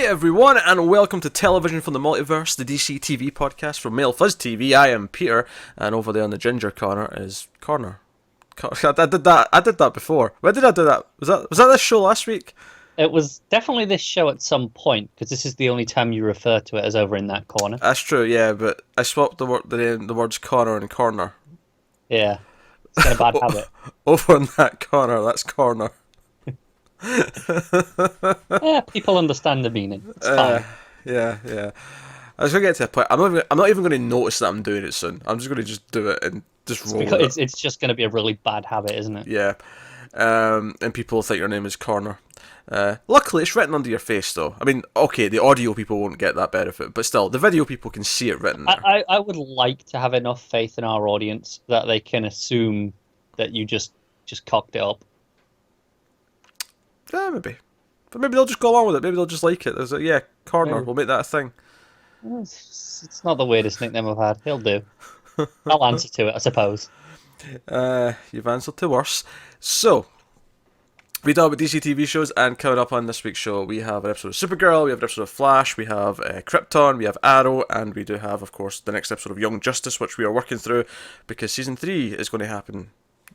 everyone, and welcome to Television from the Multiverse, the DC TV podcast from Male Fuzz TV. I am Peter, and over there in the ginger corner is Connor. I did that before. When did I do that? Was that this show last week? It was definitely this show at some point, because this is the only time you refer to it as over in that corner. That's true, yeah, but I swapped the words corner and corner. Yeah, it's got a bad habit. Over in that corner, that's corner. Yeah, people understand the meaning. It's fine. Yeah. I was going to get to a point. I'm not even going to notice that I'm doing it soon. I'm just going to just do it and just roll with it. It's just going to be a really bad habit, isn't it? Yeah. And people think your name is Corner. Luckily, it's written under your face, though. I mean, okay, the audio people won't get that benefit, but still, the video people can see it written there. I would like to have enough faith in our audience that they can assume that you just cocked it up. Yeah, maybe. But maybe they'll just go along with it. Maybe they'll just like it. There's Corner. Yeah. We'll make that a thing. It's not the weirdest nickname I've had. He'll do. I'll answer to it, I suppose. You've answered to worse. So, we talk about DC TV shows, and coming up on this week's show, we have an episode of Supergirl, we have an episode of Flash, we have Krypton, we have Arrow, and we do have, of course, the next episode of Young Justice, which we are working through, because Season 3 is going to happen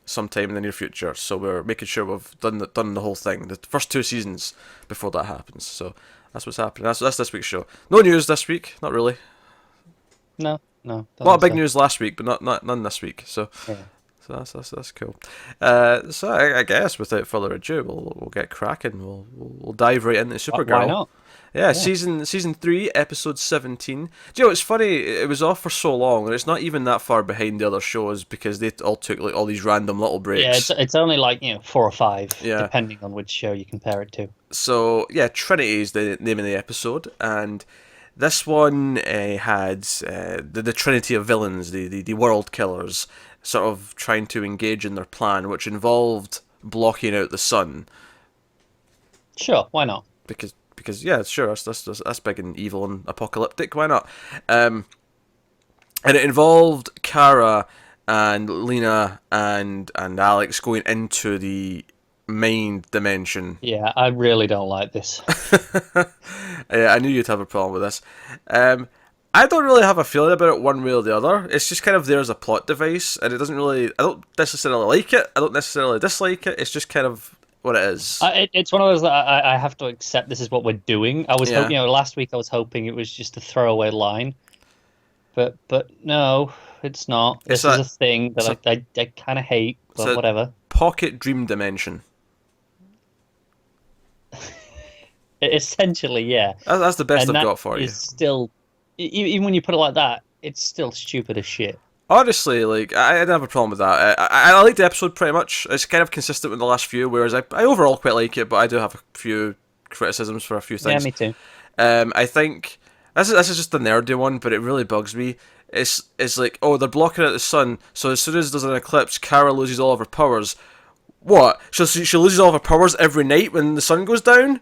sometime in the near future, so we're making sure we've done the whole thing, the first 2 seasons before that happens. So that's what's happening. That's this week's show. No news this week, not really. No. A lot of big news last week, but none this week. So yeah. So that's cool. So I guess without further ado, we'll get cracking. We'll dive right into Supergirl. Why not? Yeah, season 3, episode 17. Do you know, it's funny, it was off for so long, and it's not even that far behind the other shows, because they all took like all these random little breaks. Yeah, it's only like 4 or 5, depending on which show you compare it to. So, yeah, Trinity is the name of the episode, and this one had the Trinity of villains, the world killers, sort of trying to engage in their plan, which involved blocking out the sun. Sure, why not? Because yeah, sure, that's big and evil and apocalyptic. Why not? And it involved Kara and Lena and Alex going into the mind dimension. Yeah, I really don't like this. Yeah, I knew you'd have a problem with this. I don't really have a feeling about it one way or the other. It's just kind of there as a plot device, and it doesn't really. I don't necessarily like it. I don't necessarily dislike it. It's just kind of what it is. It's one of those that I have to accept this is what we're doing. I was hoping, last week I was hoping it was just a throwaway line, but no, it's not. This is a thing that I kind of hate, but whatever. Pocket dream dimension. Essentially, yeah. That's the best I've got for you. It's still, even when you put it like that, it's still stupid as shit. Honestly, like, I didn't have a problem with that. I like the episode pretty much. It's kind of consistent with the last few, whereas I overall quite like it, but I do have a few criticisms for a few things. Yeah, me too. I think this is just a nerdy one, but it really bugs me. It's like, oh, they're blocking out the sun, so as soon as there's an eclipse, Kara loses all of her powers. What? She loses all of her powers every night when the sun goes down?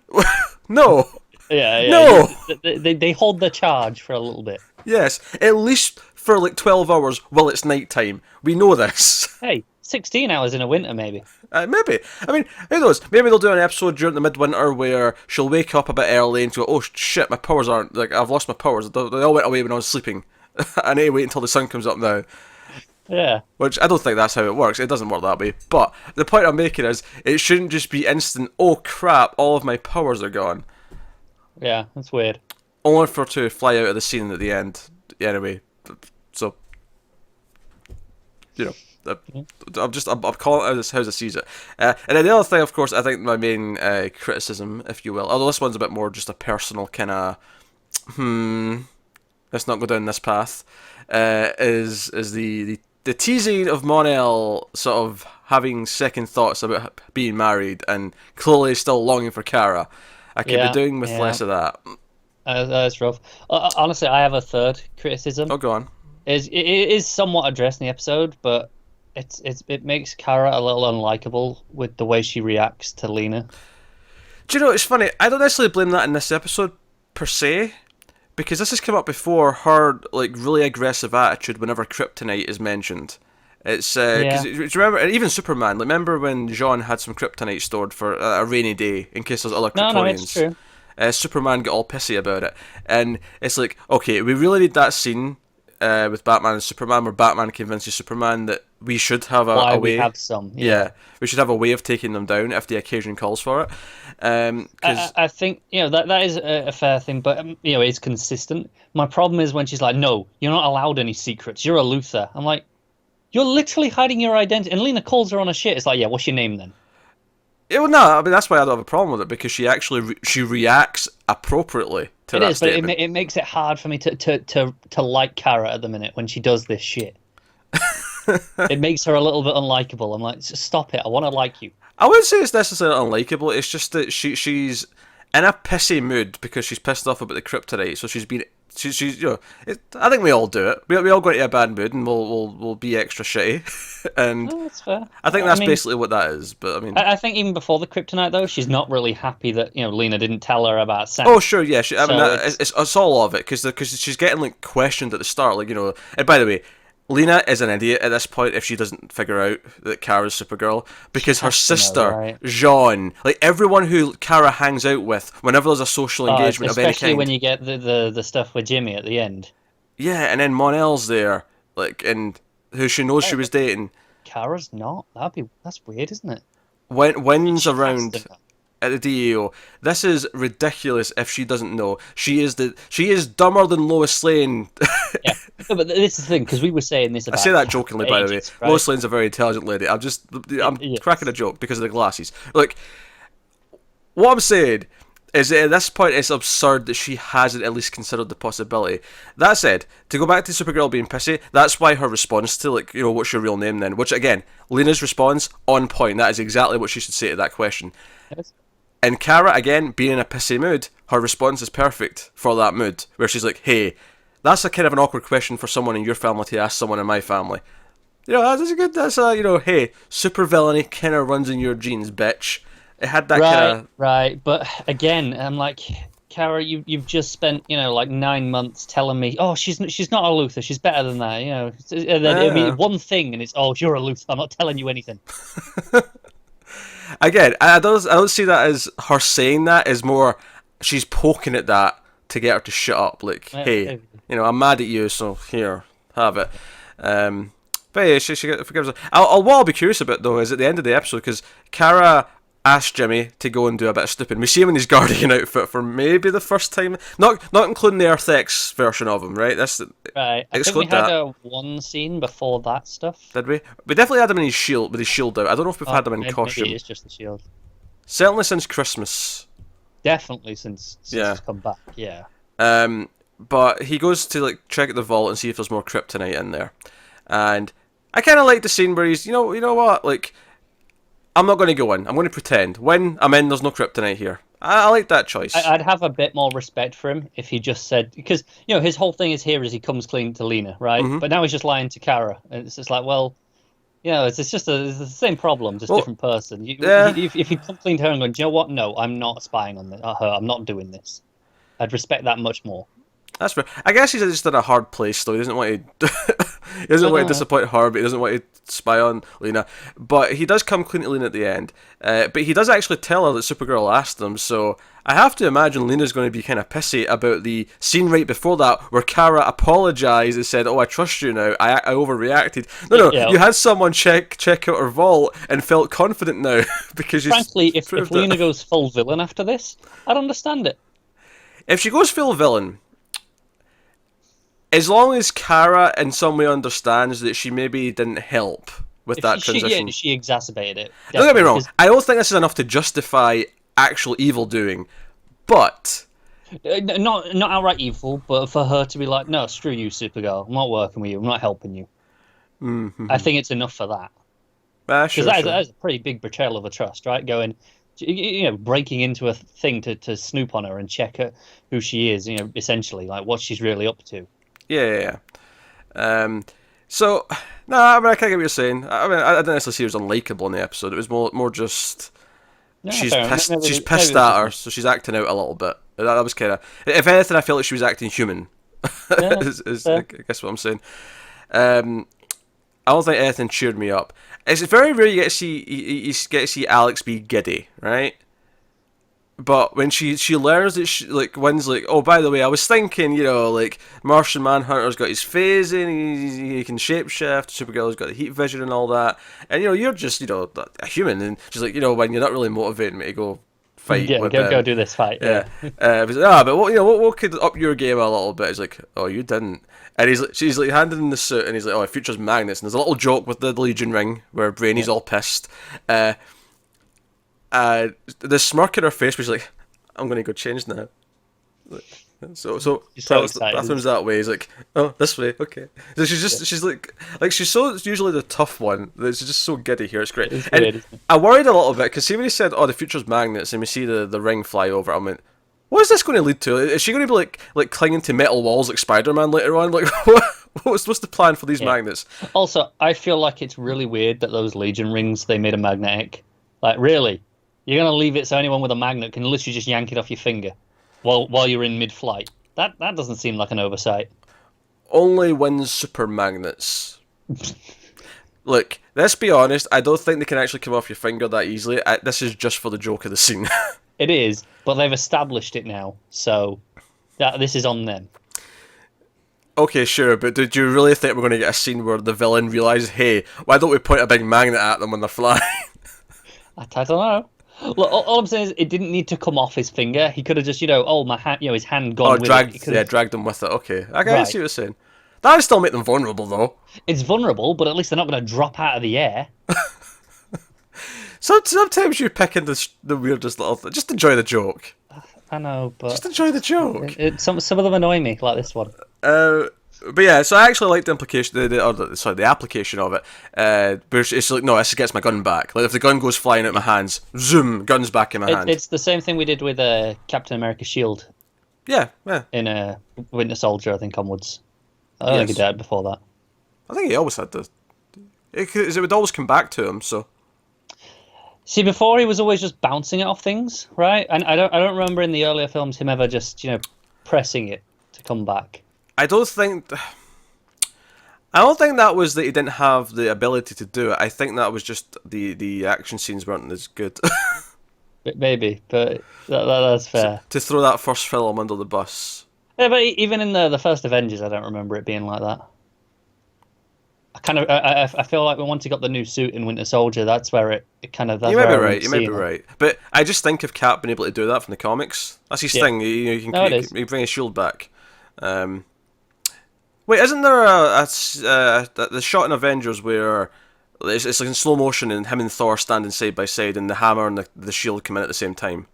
No. Yeah. No. They hold the charge for a little bit. Yes, at least for like 12 hours while it's night time. We know this. Hey, 16 hours in a winter, maybe. Maybe. I mean, who knows? Maybe they'll do an episode during the midwinter where she'll wake up a bit early and go, oh shit, my powers aren't, like, I've lost my powers. They all went away when I was sleeping. I need to wait until the sun comes up now. Yeah. Which I don't think that's how it works. It doesn't work that way. But the point I'm making is, it shouldn't just be instant, oh crap, all of my powers are gone. Yeah, that's weird. Only for to fly out of the scene at the end. Anyway, so, I'm calling it how I sees it. And then the other thing, of course, I think my main criticism, if you will, although this one's a bit more just a personal kind of, let's not go down this path, is the teasing of Mon-El sort of having second thoughts about being married and clearly still longing for Kara. I could be doing with less of that. That's rough. Honestly, I have a third criticism. Oh, go on. It is somewhat addressed in the episode, but it makes Kara a little unlikable with the way she reacts to Lena. Do you know, it's funny, I don't necessarily blame that in this episode per se, because this has come up before, her like really aggressive attitude whenever kryptonite is mentioned. It's because remember, even Superman. Like, remember when Jean had some kryptonite stored for a rainy day in case there's other Kryptonians? No, it's true. Superman get all pissy about it, and it's like, okay, we really need that scene with Batman and Superman, where Batman convinces Superman that we should have a way. We have some, we should have a way of taking them down if the occasion calls for it. I think that is a fair thing, but it's consistent. My problem is when she's like, "No, you're not allowed any secrets. You're a Luthor." I'm like, "You're literally hiding your identity." And Lena calls her on a shit. It's like, "Yeah, what's your name then?" Well, no, I mean that's why I don't have a problem with it, because she actually she reacts appropriately to that statement. But it makes it hard for me to like Kara at the minute when she does this shit. It makes her a little bit unlikable. I'm like, stop it! I want to like you. I wouldn't say it's necessarily unlikable. It's just that she's in a pissy mood because she's pissed off about the kryptonite. So she's I think we all do it. We all go into a bad mood and we'll be extra shitty. And that's fair. I think that's basically what that is. But I mean, I think even before the kryptonite though, she's not really happy that Lena didn't tell her about Sam. Oh sure, yeah. It's all of it because she's getting like questioned at the start, like And by the way, Lena is an idiot at this point if she doesn't figure out that Kara's Supergirl, because her sister, right? Jean, like everyone who Kara hangs out with, whenever there's a social engagement of any kind. Especially when you get the stuff with Jimmy at the end. Yeah, and then Mon-El's there, like, and who she knows she was dating. Kara's not? That's weird, isn't it? When's around at the DEO. This is ridiculous if she doesn't know. She is dumber than Lois Lane. Yeah, but this is the thing, because we were saying this about... I say that jokingly, by the way. Right? Lois Lane's a very intelligent lady. I'm cracking a joke because of the glasses. Like, what I'm saying is that at this point it's absurd that she hasn't at least considered the possibility. That said, to go back to Supergirl being pissy, that's why her response to, like, what's your real name then? Which, again, Lena's response, on point. That is exactly what she should say to that question. Yes. And Kara, again, being in a pissy mood, her response is perfect for that mood, where she's like, hey, that's a kind of an awkward question for someone in your family to ask someone in my family. Hey, super villainy kind of runs in your genes, bitch. It had that kind of... Right, but again, I'm like, Kara, you've just spent, like 9 months telling me, oh, she's not a Luthor, she's better than that, And then it'll be one thing, and it's, oh, you're a Luthor, I'm not telling you anything. Again, I don't see that as her saying that, as more she's poking at that to get her to shut up. Like, hey, I'm mad at you, so here, have it. But yeah, she forgives her. What I'll be curious about though is at the end of the episode, because Kara asked Jimmy to go and do a bit of snooping. We see him in his Guardian outfit for maybe the first time, not including the Earth X version of him, right? Right. I think we had one scene before that stuff. Did we? We definitely had him in his shield, with his shield out. I don't know if we've had him in costume. Maybe it's just the shield. Certainly since Christmas. Definitely since he's come back. Yeah. But he goes to like check out the vault and see if there's more kryptonite in there, and I kind of like the scene where he's, you know what, like, I'm not going to go in. I'm going to pretend. When I'm in, there's no kryptonite here. I like that choice. I'd have a bit more respect for him if he just said, because his whole thing is here is he comes clean to Lena, right? Mm-hmm. But now he's just lying to Kara, and it's just like, well, it's just it's the same problem, just different person. If he come clean to her and go, do you know what? No, I'm not spying on her. I'm not doing this. I'd respect that much more. That's fair. I guess he's just in a hard place, though. He doesn't want to. He doesn't want to disappoint her, but he doesn't want to spy on Lena. But he does come clean to Lena at the end. But he does actually tell her that Supergirl asked him, so I have to imagine Lena's going to be kind of pissy about the scene right before that where Kara apologised and said, oh, I trust you now, I overreacted. No, you had someone check out her vault and felt confident now because frankly, if Lena goes full villain after this, I'd understand it. If she goes full villain, as long as Kara in some way understands that she maybe didn't help with that transition. She exacerbated it. Don't get me wrong. I don't think this is enough to justify actual evil doing, but... Not outright evil, but for her to be like, no, screw you, Supergirl. I'm not working with you. I'm not helping you. Mm-hmm. I think it's enough for that. Because that is a pretty big betrayal of a trust, right? Going... breaking into a thing to snoop on her and check who she is, essentially, like what she's really up to. Yeah. So, no, I mean, I can't get what you're saying. I mean, I didn't necessarily see her as unlikable in the episode. It was more just she's pissed. She's pissed at her, so she's acting out a little bit. That was kind of, if anything, I felt like she was acting human. is I guess what I'm saying. I don't think anything cheered me up. It's very rare you get to see Alex be giddy, right? But when she learns that Wynn's like, oh, by the way, I was thinking, like Martian Manhunter's got his phasing, he can shapeshift, Supergirl's got the heat vision and all that, and you're just a human, and she's like, when you're not really motivating me to go fight. Yeah, go do this fight. Yeah. But what could up your game a little bit? He's like, oh, you didn't. And she's like handing him the suit, and he's like, oh, future's magnets. And there's a little joke with the Legion ring where Brainy's all pissed. The smirk in her face was like, I'm going to go change now. So bathroom's that way. He's like, oh, this way, okay. So she's like she's so usually the tough one. She's just so giddy here. It's great. And I worried a little bit because see when he said, oh, the future's magnets, and we see the ring fly over. I went, what is this going to lead to? Is she going to be like clinging to metal walls like Spider-Man later on? Like what's the plan for these magnets? Also, I feel like it's really weird that those Legion rings they made a magnetic. Like really. You're going to leave it so anyone with a magnet can literally just yank it off your finger while you're in mid-flight. That doesn't seem like an oversight. Only Wynn's super magnets. Look, let's be honest, I don't think they can actually come off your finger that easily. This is just for the joke of the scene. It is, but they've established it now, so this is on them. Okay, sure, but did you really think we're going to get a scene where the villain realises, hey, why don't we point a big magnet at them when they're flying? I don't know. Look, all I'm saying is it didn't need to come off his finger. He could have just, my hand, his hand gone with it. Dragged him with it. Okay, I can see what you're saying. That would still make them vulnerable, though. It's vulnerable, but at least they're not going to drop out of the air. Sometimes you're picking the weirdest little thing. Just enjoy the joke. I know, but... Just enjoy the joke. Some of them annoy me, like this one. But yeah, so I actually like the implication, the application of it. But it's like, no, this gets my gun back. Like if the gun goes flying out my hands, zoom, gun's back in my hand. It's the same thing we did with Captain America's shield. Yeah. In Winter Soldier, I think onwards. I don't think he died before that. I think he always had the. It would always come back to him. So. See, before he was always just bouncing it off things, right? And I don't remember in the earlier films him ever just pressing it to come back. I don't think that was that he didn't have the ability to do it. I think that was just the action scenes weren't as good. Maybe, but that's fair. To throw that first film under the bus. Yeah, but even in the first Avengers, I don't remember it being like that. I feel like once he got the new suit in Winter Soldier, that's where it kind of. You might be right. But I just think of Cap being able to do that from the comics. That's his thing. You can bring his shield back. Wait, isn't there the shot in Avengers where it's like in slow motion and him and Thor standing side by side and the hammer and the shield come in at the same time?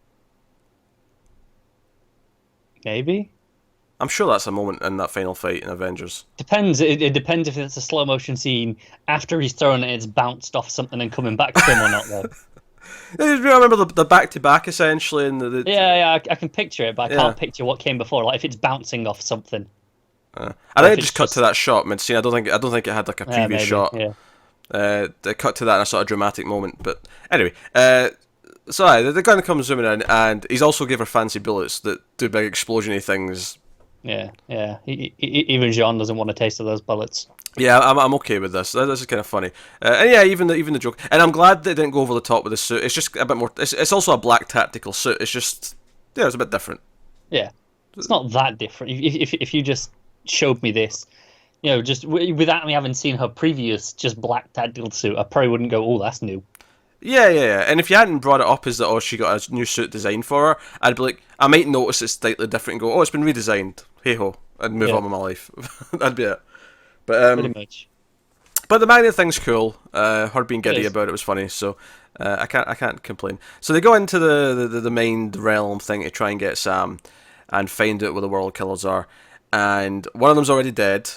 Maybe. I'm sure that's a moment in that final fight in Avengers. Depends. It depends if it's a slow motion scene after he's thrown it, it's bounced off something and coming back to him or not, though. I remember the back-to-back essentially, and I can picture it, but I can't picture what came before. Like if it's bouncing off something. I think it just cut to that shot mid-scene. I don't think it had like a previous shot. Yeah. They cut to that in a sort of dramatic moment. But anyway, the gun comes zooming in, and he's also gave her fancy bullets that do big explosion-y things. Yeah. Even Jean doesn't want a taste of those bullets. Yeah, I'm okay with this. This is kind of funny. And yeah, even the joke. And I'm glad they didn't go over the top with the suit. It's just a bit more. It's also a black tactical suit. It's just it's a bit different. Yeah, it's not that different. If you just showed me this, just without me having seen her previous just black tactical suit, I probably wouldn't go, oh, that's new. Yeah. And if you hadn't brought it up as that, she got a new suit designed for her, I'd be like, I might notice it's slightly different and go, oh, it's been redesigned. Hey ho, and move on with my life. That'd be it. But pretty much. But the magnet thing's cool. Her being giddy about it was funny, so I can't complain. So they go into the mind realm thing to try and get Sam and find out where the world killers are. And one of them's already dead.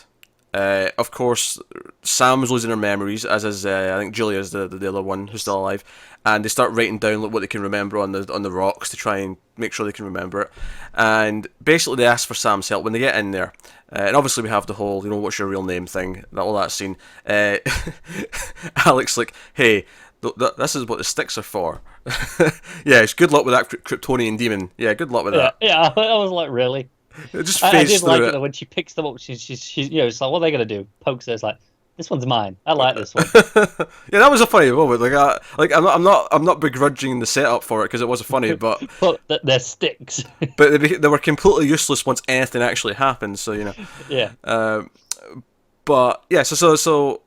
Of course, Sam's losing her memories, as is I think Julia's the other one who's still alive. And they start writing down what they can remember on the rocks to try and make sure they can remember it. And basically, they ask for Sam's help when they get in there. And obviously, we have the whole, what's your real name thing, all that scene. Alex like, hey, this is what the sticks are for. Yeah, good luck with that Kryptonian demon. Yeah, good luck with that. Yeah, I was like, really? It just I did through like it when she picks them up. She's it's like, what are they gonna do? Pokes her. It's like, This one's mine. I like this one. Yeah, that was a funny moment. I'm not begrudging the setup for it because it was funny, but they're sticks. but they were completely useless once anything actually happened. So Yeah. But yeah, and so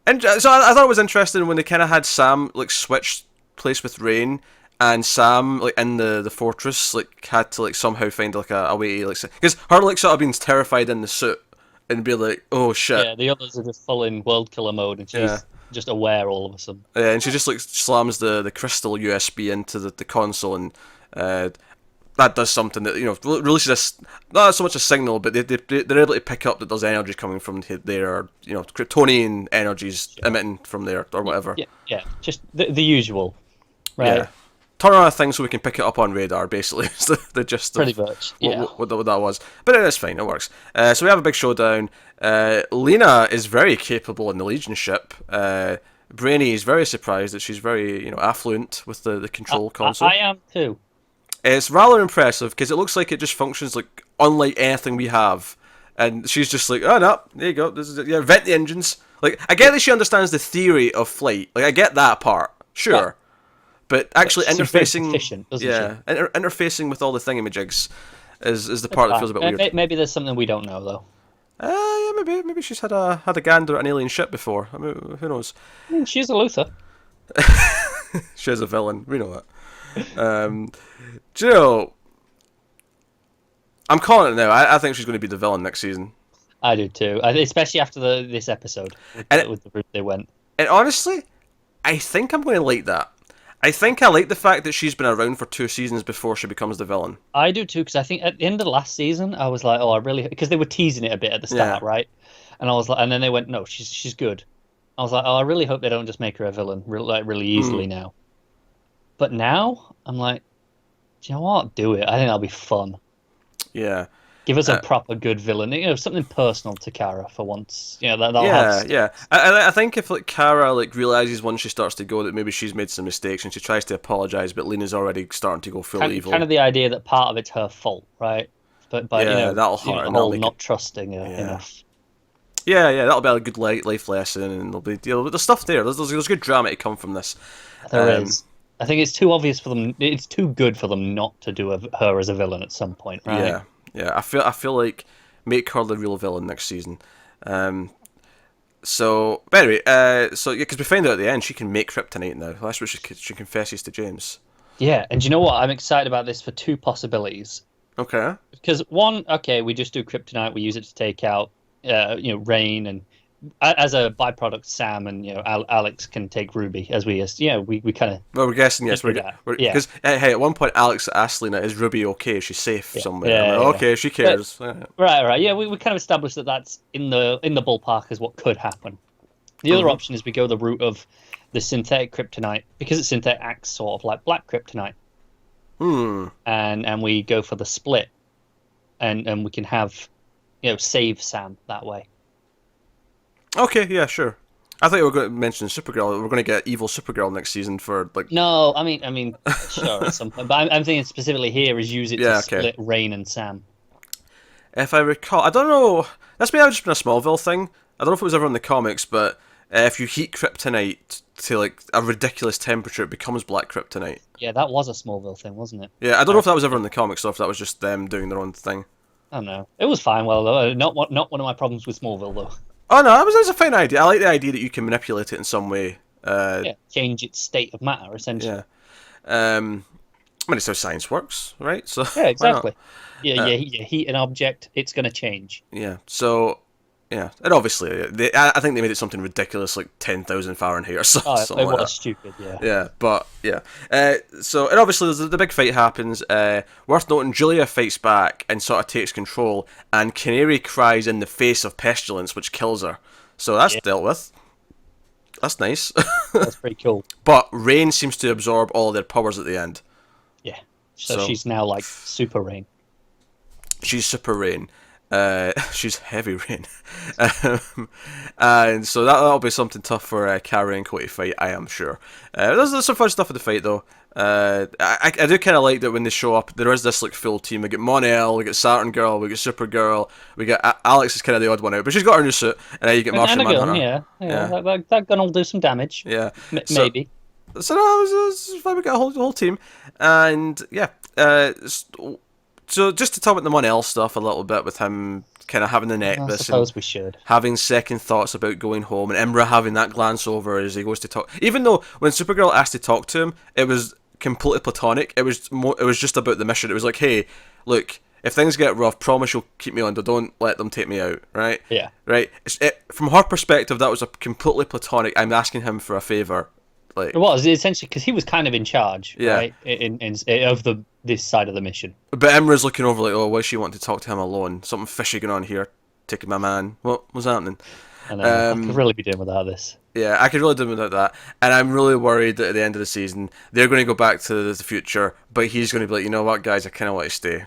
I thought it was interesting when they kind of had Sam like switch place with Rain, and Sam like in the fortress like had to like somehow find like a way like because her like sort of being terrified in the suit and be like, oh shit. Yeah, the others are just full in world killer mode, and she's just aware all of a sudden. Yeah, and she just like slams the crystal USB into the console, and that does something that releases not so much a signal, but they're able to pick up that there's energy coming from there, or Kryptonian energies emitting from there or whatever. Yeah, just the usual, right? Yeah. Turn on a thing so we can pick it up on radar, basically. It's the gist Pretty of much, what that was. But it's fine, it works. So we have a big showdown. Lena is very capable in the Legion ship. Brainy is very surprised that she's very affluent with the control console. I am too. It's rather impressive because it looks like it just functions like unlike anything we have. And she's just like, oh no, there you go. This is it. Yeah, vent the engines. Like, I get that she understands the theory of flight. Like, I get that part, sure. Yeah. But actually interfacing, interfacing with all the thingamajigs is the part that feels a bit weird. Maybe there's something we don't know though. Yeah, maybe she's had a gander at an alien ship before. I mean, who knows? I mean, she's a Luther. She's a villain. We know that. Do you know? I'm calling it now. I think she's going to be the villain next season. I do too, especially after this episode with the route they went. And honestly, I think I'm going to like that. I think I like the fact that she's been around for 2 seasons before she becomes the villain. I do too, because I think at the end of the last season, I was like, oh, I really, because they were teasing it a bit at the start, right? And I was like, and then they went, no, she's good. I was like, oh, I really hope they don't just make her a villain really easily now. But now I'm like, do you know what? Do it. I think that'll be fun. Yeah. Give us a proper good villain, something personal to Kara for once. That'll yeah. I think if like Kara like realizes once she starts to go that maybe she's made some mistakes and she tries to apologize, but Lena's already starting to go full evil. Kind of the idea that part of it's her fault, right? But that'll hurt. The whole not trusting her enough. Yeah, that'll be a good life lesson, and there'll be there's stuff there. There's good drama to come from this. There is. I think it's too obvious for them. It's too good for them not to do her as a villain at some point, right? Yeah. I feel like make her the real villain next season. But anyway, because we find out at the end she can make kryptonite now. That's what she confesses to James. Yeah, and do you know what? I'm excited about this for 2 possibilities. Okay. Because one, we just do kryptonite. We use it to take out, Rain, and as a byproduct, Sam and Alex can take Ruby. As we kind of. Well, we're guessing yes. Because hey, at one point Alex asked Lena, "Is Ruby okay? Is she safe somewhere?" Okay, she cares. Right. Yeah, we kind of established that that's in the ballpark as what could happen. The other option is we go the route of the synthetic kryptonite, because it's synthetic, acts sort of like black kryptonite. And we go for the split, and we can have save Sam that way. Okay, yeah, sure. I thought you were going to mention Supergirl. We're going to get evil Supergirl next season for like. No, I mean, sure at some point, but I'm thinking specifically here is use it to split Rain and Sam. If I recall, I don't know. That's maybe just been a Smallville thing. I don't know if it was ever in the comics, but if you heat kryptonite to like a ridiculous temperature, it becomes black kryptonite. Yeah, that was a Smallville thing, wasn't it? Yeah, I don't know if that was ever in the comics or if that was just them doing their own thing. I don't know. It was fine, though. Not one of my problems with Smallville, though. Oh no, that was a fine idea. I like the idea that you can manipulate it in some way. Change its state of matter, essentially. Yeah. I mean, it's how science works, right? So yeah, exactly. Yeah, you heat an object, it's going to change. Yeah. So yeah, and obviously, I think they made it something ridiculous, like 10,000 Fahrenheit or something. Oh, it was stupid. Yeah. Yeah, but yeah. So and obviously, the big fight happens. Worth noting, Julia fights back and sort of takes control, and Canary cries in the face of Pestilence, which kills her. So that's dealt with. That's nice. That's pretty cool. But Rain seems to absorb all their powers at the end. Yeah. So she's now like Super Rain. She's Super Rain. She's heavy rain. And so that'll be something tough for Kara and Cody to fight, I am sure. There's some fun stuff in the fight, though. I do kind of like that when they show up, there is this like full team. We get Mon-El, we get Saturn Girl, we get Supergirl, we get Alex is kind of the odd one out, but she's got her new suit, and then you get Martian Manhunter. Yeah. That gun will do some damage. Yeah, maybe. So no, it was fine. We got a whole team, and yeah. So just to talk about the Mon-El stuff a little bit with him kind of having the necklace. I suppose we should. Having second thoughts about going home, and Imra having that glance over as he goes to talk. Even though when Supergirl asked to talk to him, it was completely platonic. It was just about the mission. It was like, hey, look, if things get rough, promise you'll keep me under. Don't let them take me out, right? Yeah. Right? From her perspective, that was a completely platonic, I'm asking him for a favour. Like, it was essentially because he was kind of in charge, yeah. right? Of this side of the mission. But Imra's looking over like, oh, why she want to talk to him alone? Something fishy going on here. Taking my man. What was happening? And I could really be doing without this. Yeah, I could really do without that. And I'm really worried that at the end of the season, they're going to go back to the future, but he's going to be like, you know what, guys, I kind of want to stay.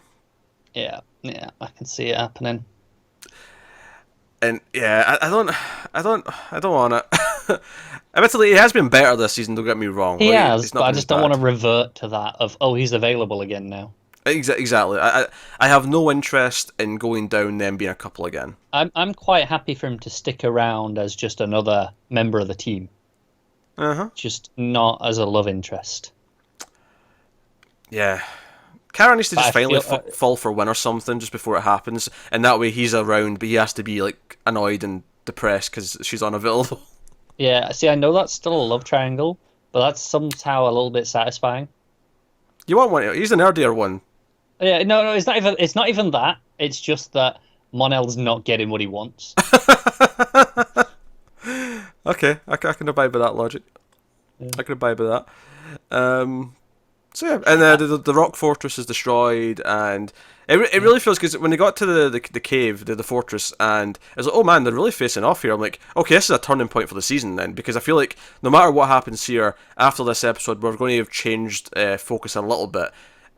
Yeah, I can see it happening. And yeah, I don't want it. Admittedly, he has been better this season. Don't get me wrong. He has, but I just don't want to revert to that of he's available again now. Exactly. I have no interest in going down them being a couple again. I'm quite happy for him to stick around as just another member of the team. Just not as a love interest. Yeah. Kara needs to just finally fall for Win or something just before it happens, and that way he's around, but he has to be like annoyed and depressed because she's unavailable. Yeah, see, I know that's still a love triangle, but that's somehow a little bit satisfying. You want one? He's an nerdier one. Yeah, no, it's not even. It's not even that. It's just that Mon-El's not getting what he wants. Okay, I can abide by that logic. Yeah. I can abide by that. So yeah, and the rock fortress is destroyed, and it really feels, because when they got to the cave, the fortress, and it was like, oh man, they're really facing off here. I'm like, okay, this is a turning point for the season then, because I feel like no matter what happens here after this episode, we're going to have changed focus a little bit.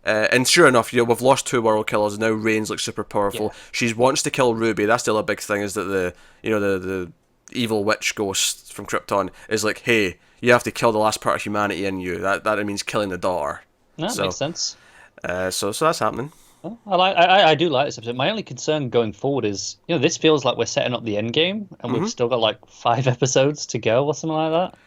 And sure enough, we've lost 2 world killers, and now Reign's like super powerful. Yeah. She wants to kill Ruby. That's the other big thing, is that the evil witch ghost from Krypton is like, hey, you have to kill the last part of humanity in you. That means killing the daughter. That makes sense. So that's happening. Well, I do like this episode. My only concern going forward is, this feels like we're setting up the end game, and we've still got like 5 episodes to go or something like that.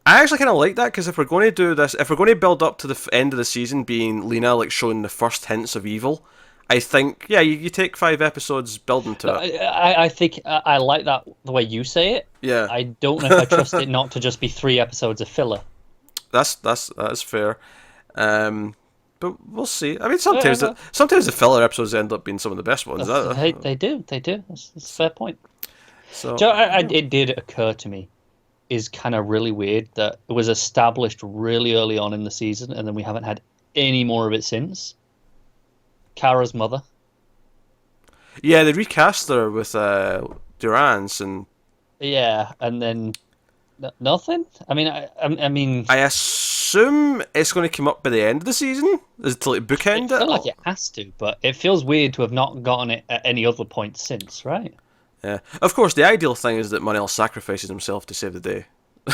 I actually kind of like that, because if we're going to do this, if we're going to build up to the end of the season being Lena like showing the first hints of evil, I think, yeah, you take 5 episodes building to it. I think I like that the way you say it. Yeah. I don't know if I trust it not to just be 3 episodes of filler. That's fair. But we'll see. I mean, sometimes the filler episodes end up being some of the best ones. They do. That's a fair point. So it did occur to me, is kind of really weird that it was established really early on in the season, and then we haven't had any more of it since. Kara's mother. Yeah, they recast her with Durance, and yeah, and then nothing. I mean, I assume it's going to come up by the end of the season. Is it to like bookend it? I feel like it has to, but it feels weird to have not gotten it at any other point since, right? Yeah, of course. The ideal thing is that Mon-El sacrifices himself to save the day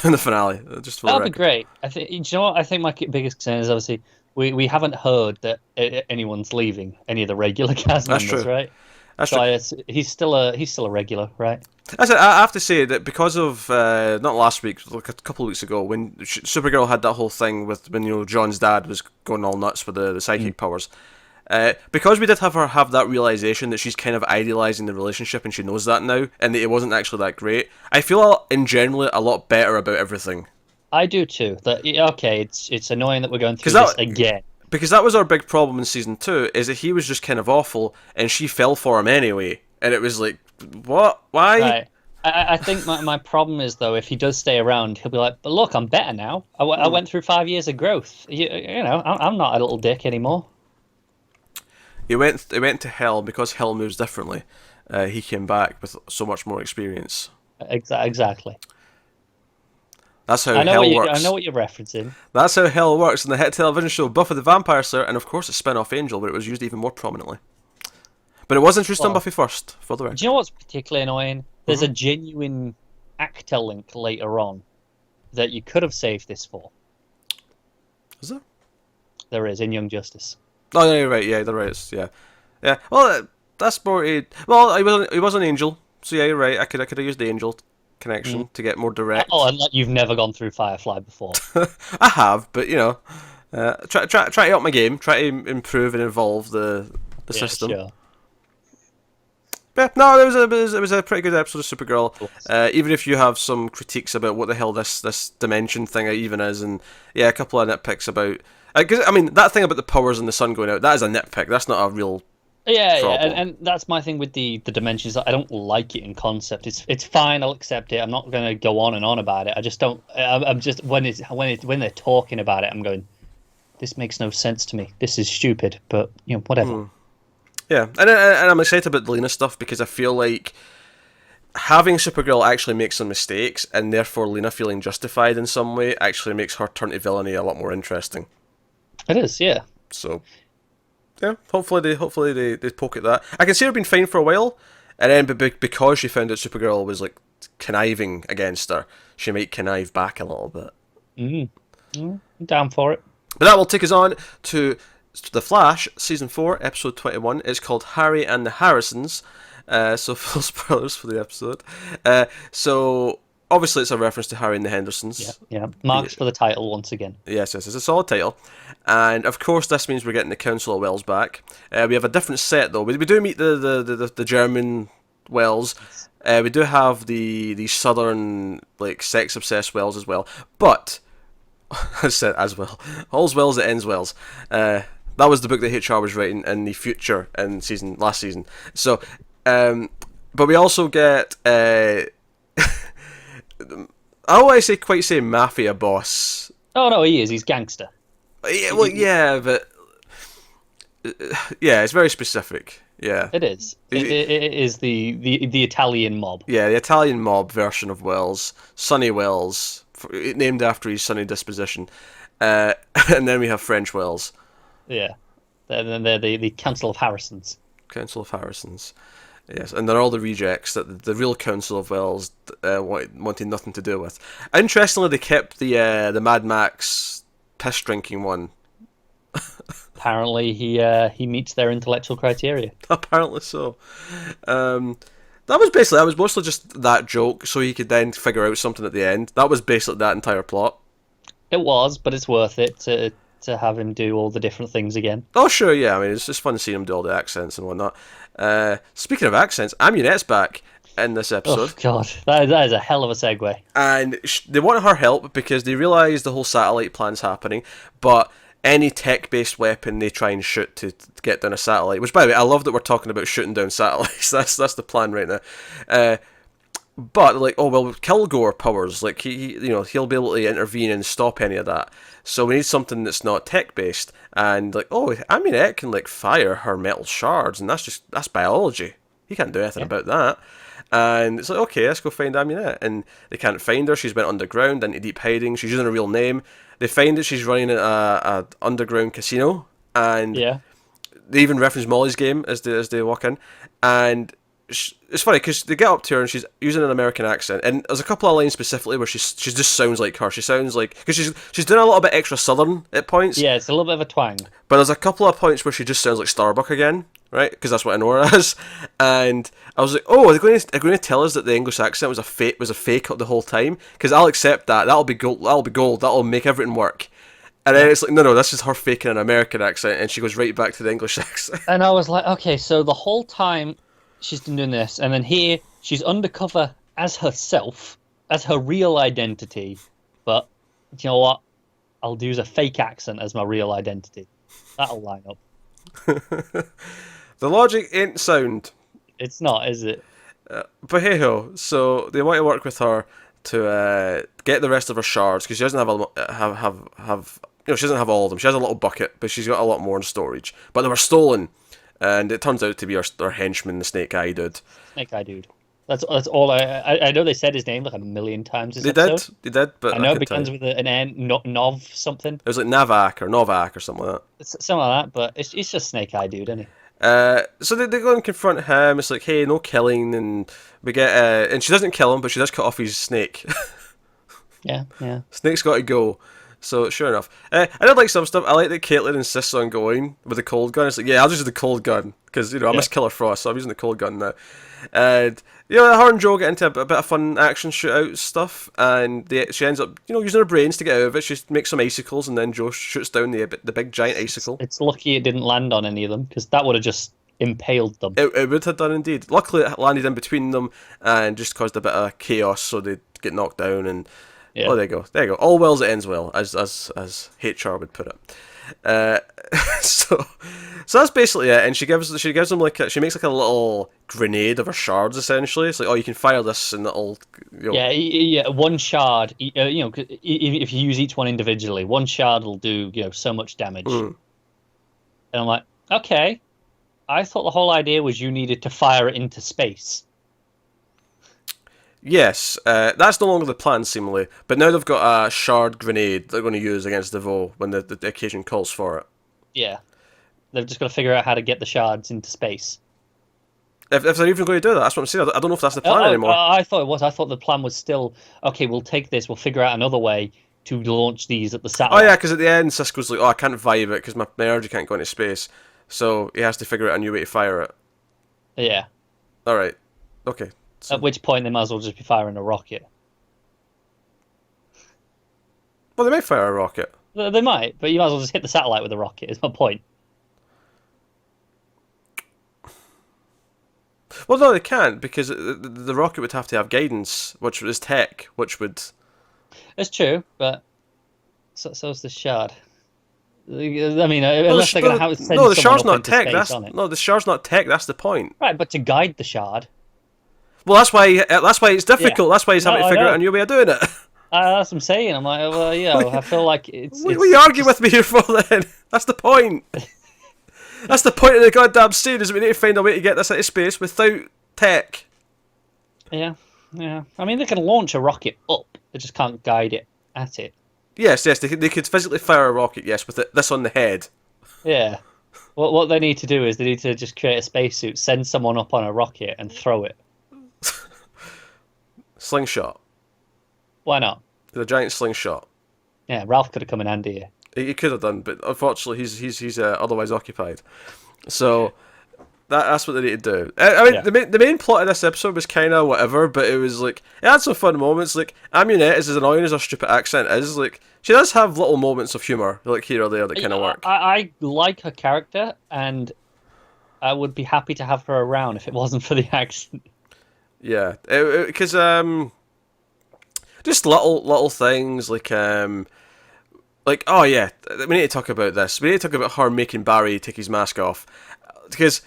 in the finale. Just for that'd be great. I think. You know what? I think my biggest concern is obviously we haven't heard that anyone's leaving any of the regular cast members, true. Right? That's so true. He's still a regular, right? I have to say that because of not last week, like a couple of weeks ago, when Supergirl had that whole thing with when John's dad was going all nuts with the psychic powers. Because we did have her have that realization that she's kind of idealizing the relationship, and she knows that now, and that it wasn't actually that great. I feel in general a lot better about everything. I do too. It's annoying that we're going through this again. Because that was our big problem in season 2, is that he was just kind of awful, and she fell for him anyway, and it was like, what? Why? Right. I think my problem is, though, if he does stay around, he'll be like, but look, I'm better now. I went through 5 years of growth. I'm not a little dick anymore. He went to hell, because hell moves differently. He came back with so much more experience. Exactly. That's how hell works. I know what you're referencing. That's how hell works in the hit television show Buffy the Vampire Slayer, and of course its spin-off Angel, where it was used even more prominently. But it was introduced on Well, Buffy first, for the record. do you know what's particularly annoying? There's a genuine actor link later on that you could have saved this for. Is there? There is, in Young Justice. Oh, yeah, you're right. Yeah, there is. Yeah. Yeah. Well, that's more... Well, he was an angel. So yeah, you're right. I could have used the angel connection to get more direct. Oh, and you've never gone through Firefly before. I have, but try to up my game. Try to improve and evolve the system. Sure. Yeah, no, it was a pretty good episode of Supergirl. Even if you have some critiques about what the hell this dimension thing even is, and yeah, a couple of nitpicks about. Because I mean, that thing about the powers and the sun going out, that is a nitpick. That's not a real. Yeah, and that's my thing with the dimensions. I don't like it in concept. It's fine. I'll accept it. I'm not going to go on and on about it. I just don't. I'm just when they're talking about it, I'm going. This makes no sense to me. This is stupid. But whatever. Yeah, and I'm excited about the Lena stuff because I feel like having Supergirl actually make some mistakes, and therefore Lena feeling justified in some way actually makes her turn to villainy a lot more interesting. It is, yeah. So, yeah, hopefully they poke at that. I can see her being fine for a while, and then because she found out Supergirl was like conniving against her, she might connive back a little bit. I'm down for it. But that will take us on to The Flash, Season 4, Episode 21. It's called Harry and the Harrisons. So full spoilers for the episode. So obviously it's a reference to Harry and the Hendersons. Yeah. Marks for the title once again. Yes, it's a solid title. And of course this means we're getting the Council of Wells back. We have a different set though. We do meet the German Wells. We do have the southern like sex obsessed Wells as well. But I said as well. All's Wells that ends Wells. That was the book that HR was writing in the future in last season. So, but we also get I always quite say mafia boss. Oh no, he is. He's gangster. Yeah, well, yeah, but yeah, it's very specific. Yeah, it is. It is the Italian mob. Yeah, the Italian mob version of Wells, Sonny Wells, named after his sunny disposition, and then we have French Wells. Yeah, and then they're the Council of Harrisons. Council of Harrisons. Yes, and they're all the rejects that the real Council of Wells wanted nothing to do with. Interestingly, they kept the Mad Max piss drinking one. Apparently, he meets their intellectual criteria. Apparently so. That was mostly just that joke, so he could then figure out something at the end. That was basically that entire plot. It was, but it's worth it to have him do all the different things again. Oh sure, yeah. I mean, it's just fun seeing him do all the accents and whatnot. Speaking of accents, Amunette's back in this episode. Oh god, that is a hell of a segue. And they want her help because they realise the whole satellite plan's happening, but any tech-based weapon they try and shoot to get down a satellite. Which, by the way, I love that we're talking about shooting down satellites. That's the plan right now. But like, oh well, with Kilgore powers, like he'll be able to intervene and stop any of that. So we need something that's not tech-based. And like, oh, Amunette can like fire her metal shards, and that's biology. He can't do anything about that. And it's like, okay, let's go find Amunette. And they can't find her. She's went underground into deep hiding. She's using a real name. They find that she's running a underground casino, and they even reference Molly's game as they walk in. And it's funny because they get up to her and she's using an American accent, and there's a couple of lines specifically where she just sounds like her. She sounds like, because she's doing a little bit extra southern at points. Yeah, it's a little bit of a twang. But there's a couple of points where she just sounds like Starbuck again, right? Because that's what I know her as. And I was like, oh, are they going to tell us that the English accent was a fake the whole time? Because I'll accept that. That'll be gold. That'll make everything work. And then it's like, no, that's just her faking an American accent, and she goes right back to the English accent. And I was like, okay, so the whole time she's been doing this, and then here she's undercover as herself, as her real identity. But you know what? I'll use a fake accent as my real identity. That'll line up. The logic ain't sound. It's not, is it? But hey ho, so they want to work with her to get the rest of her shards, because she doesn't she doesn't have all of them. She has a little bucket, but she's got a lot more in storage. But they were stolen, and it turns out to be her henchman, the Snake Eye Dude. Snake Eye Dude. That's all. I know they said his name like a million times. They did, but I know it begins with an N, Nov something. It was like Novak or something like that. Something like that, but it's just Snake Eye Dude, isn't he? So they go and confront him. It's like, hey, no killing, and we get and she doesn't kill him, but she does cut off his snake. Yeah. Snake's got to go. So sure enough, I did like some stuff. I like that Caitlin insists on going with the cold gun. It's like, yeah, I'll just use the cold gun because I miss Killer Frost, so I'm using the cold gun now. And her and Joe get into a bit of fun action shootout stuff, and she ends up using her brains to get out of it. She makes some icicles, and then Joe shoots down the big giant icicle. It's lucky it didn't land on any of them because that would have just impaled them. It would have done indeed. Luckily, it landed in between them and just caused a bit of chaos, so they get knocked down and. Yeah. Oh, there you go. All well as it ends well, as HR would put it. So that's basically it. And she gives them she makes like a little grenade of her shards essentially. It's like, oh, you can fire this and it'll. Yeah. One shard. If you use each one individually, one shard will do so much damage. And I'm like, okay. I thought the whole idea was you needed to fire it into space. Yes, that's no longer the plan, seemingly. But now they've got a shard grenade they're going to use against Devoe when the occasion calls for it. Yeah. They've just got to figure out how to get the shards into space. If they're even going to do that, that's what I'm saying. I don't know if that's the plan anymore. I thought it was. I thought the plan was still, okay, we'll take this, we'll figure out another way to launch these at the satellite. Oh, yeah, because at the end, Sisko's like, oh, I can't vibe it because my energy can't go into space. So he has to figure out a new way to fire it. Yeah. All right. Okay. At which point they might as well just be firing a rocket. Well, they might fire a rocket. They might, but you might as well just hit the satellite with a rocket, is my point. Well, no, they can't, because the rocket would have to have guidance, which is tech, which would... It's true, but so's the shard. I mean, unless they're going to have to send the shard's someone not tech. The shard's not tech. That's the point. Right, but to guide the shard. Well, that's why it's difficult. Yeah. That's why he's having to figure out a new way of doing it. That's what I'm saying. I'm like, well, yeah, I feel like it's... What are you arguing with me here for, then? That's the point. That's the point of the goddamn scene, is we need to find a way to get this into space without tech. Yeah. I mean, they can launch a rocket up. They just can't guide it at it. Yes, they could physically fire a rocket, yes, with this on the head. Yeah. What they need to do is they need to just create a spacesuit, send someone up on a rocket, and throw it. Slingshot. Why not? The giant slingshot. Yeah, Ralph could have come in handy here. He could have done, but unfortunately he's otherwise occupied. So that's what they need to do. I mean, the main plot of this episode was kind of whatever, but it was like it had some fun moments. Like Amunet, as annoying as her stupid accent is, like she does have little moments of humor, like here or there, that kind of work. I like her character, and I would be happy to have her around if it wasn't for the accent. Yeah, because just little things like oh yeah, we need to talk about this. We need to talk about her making Barry take his mask off, because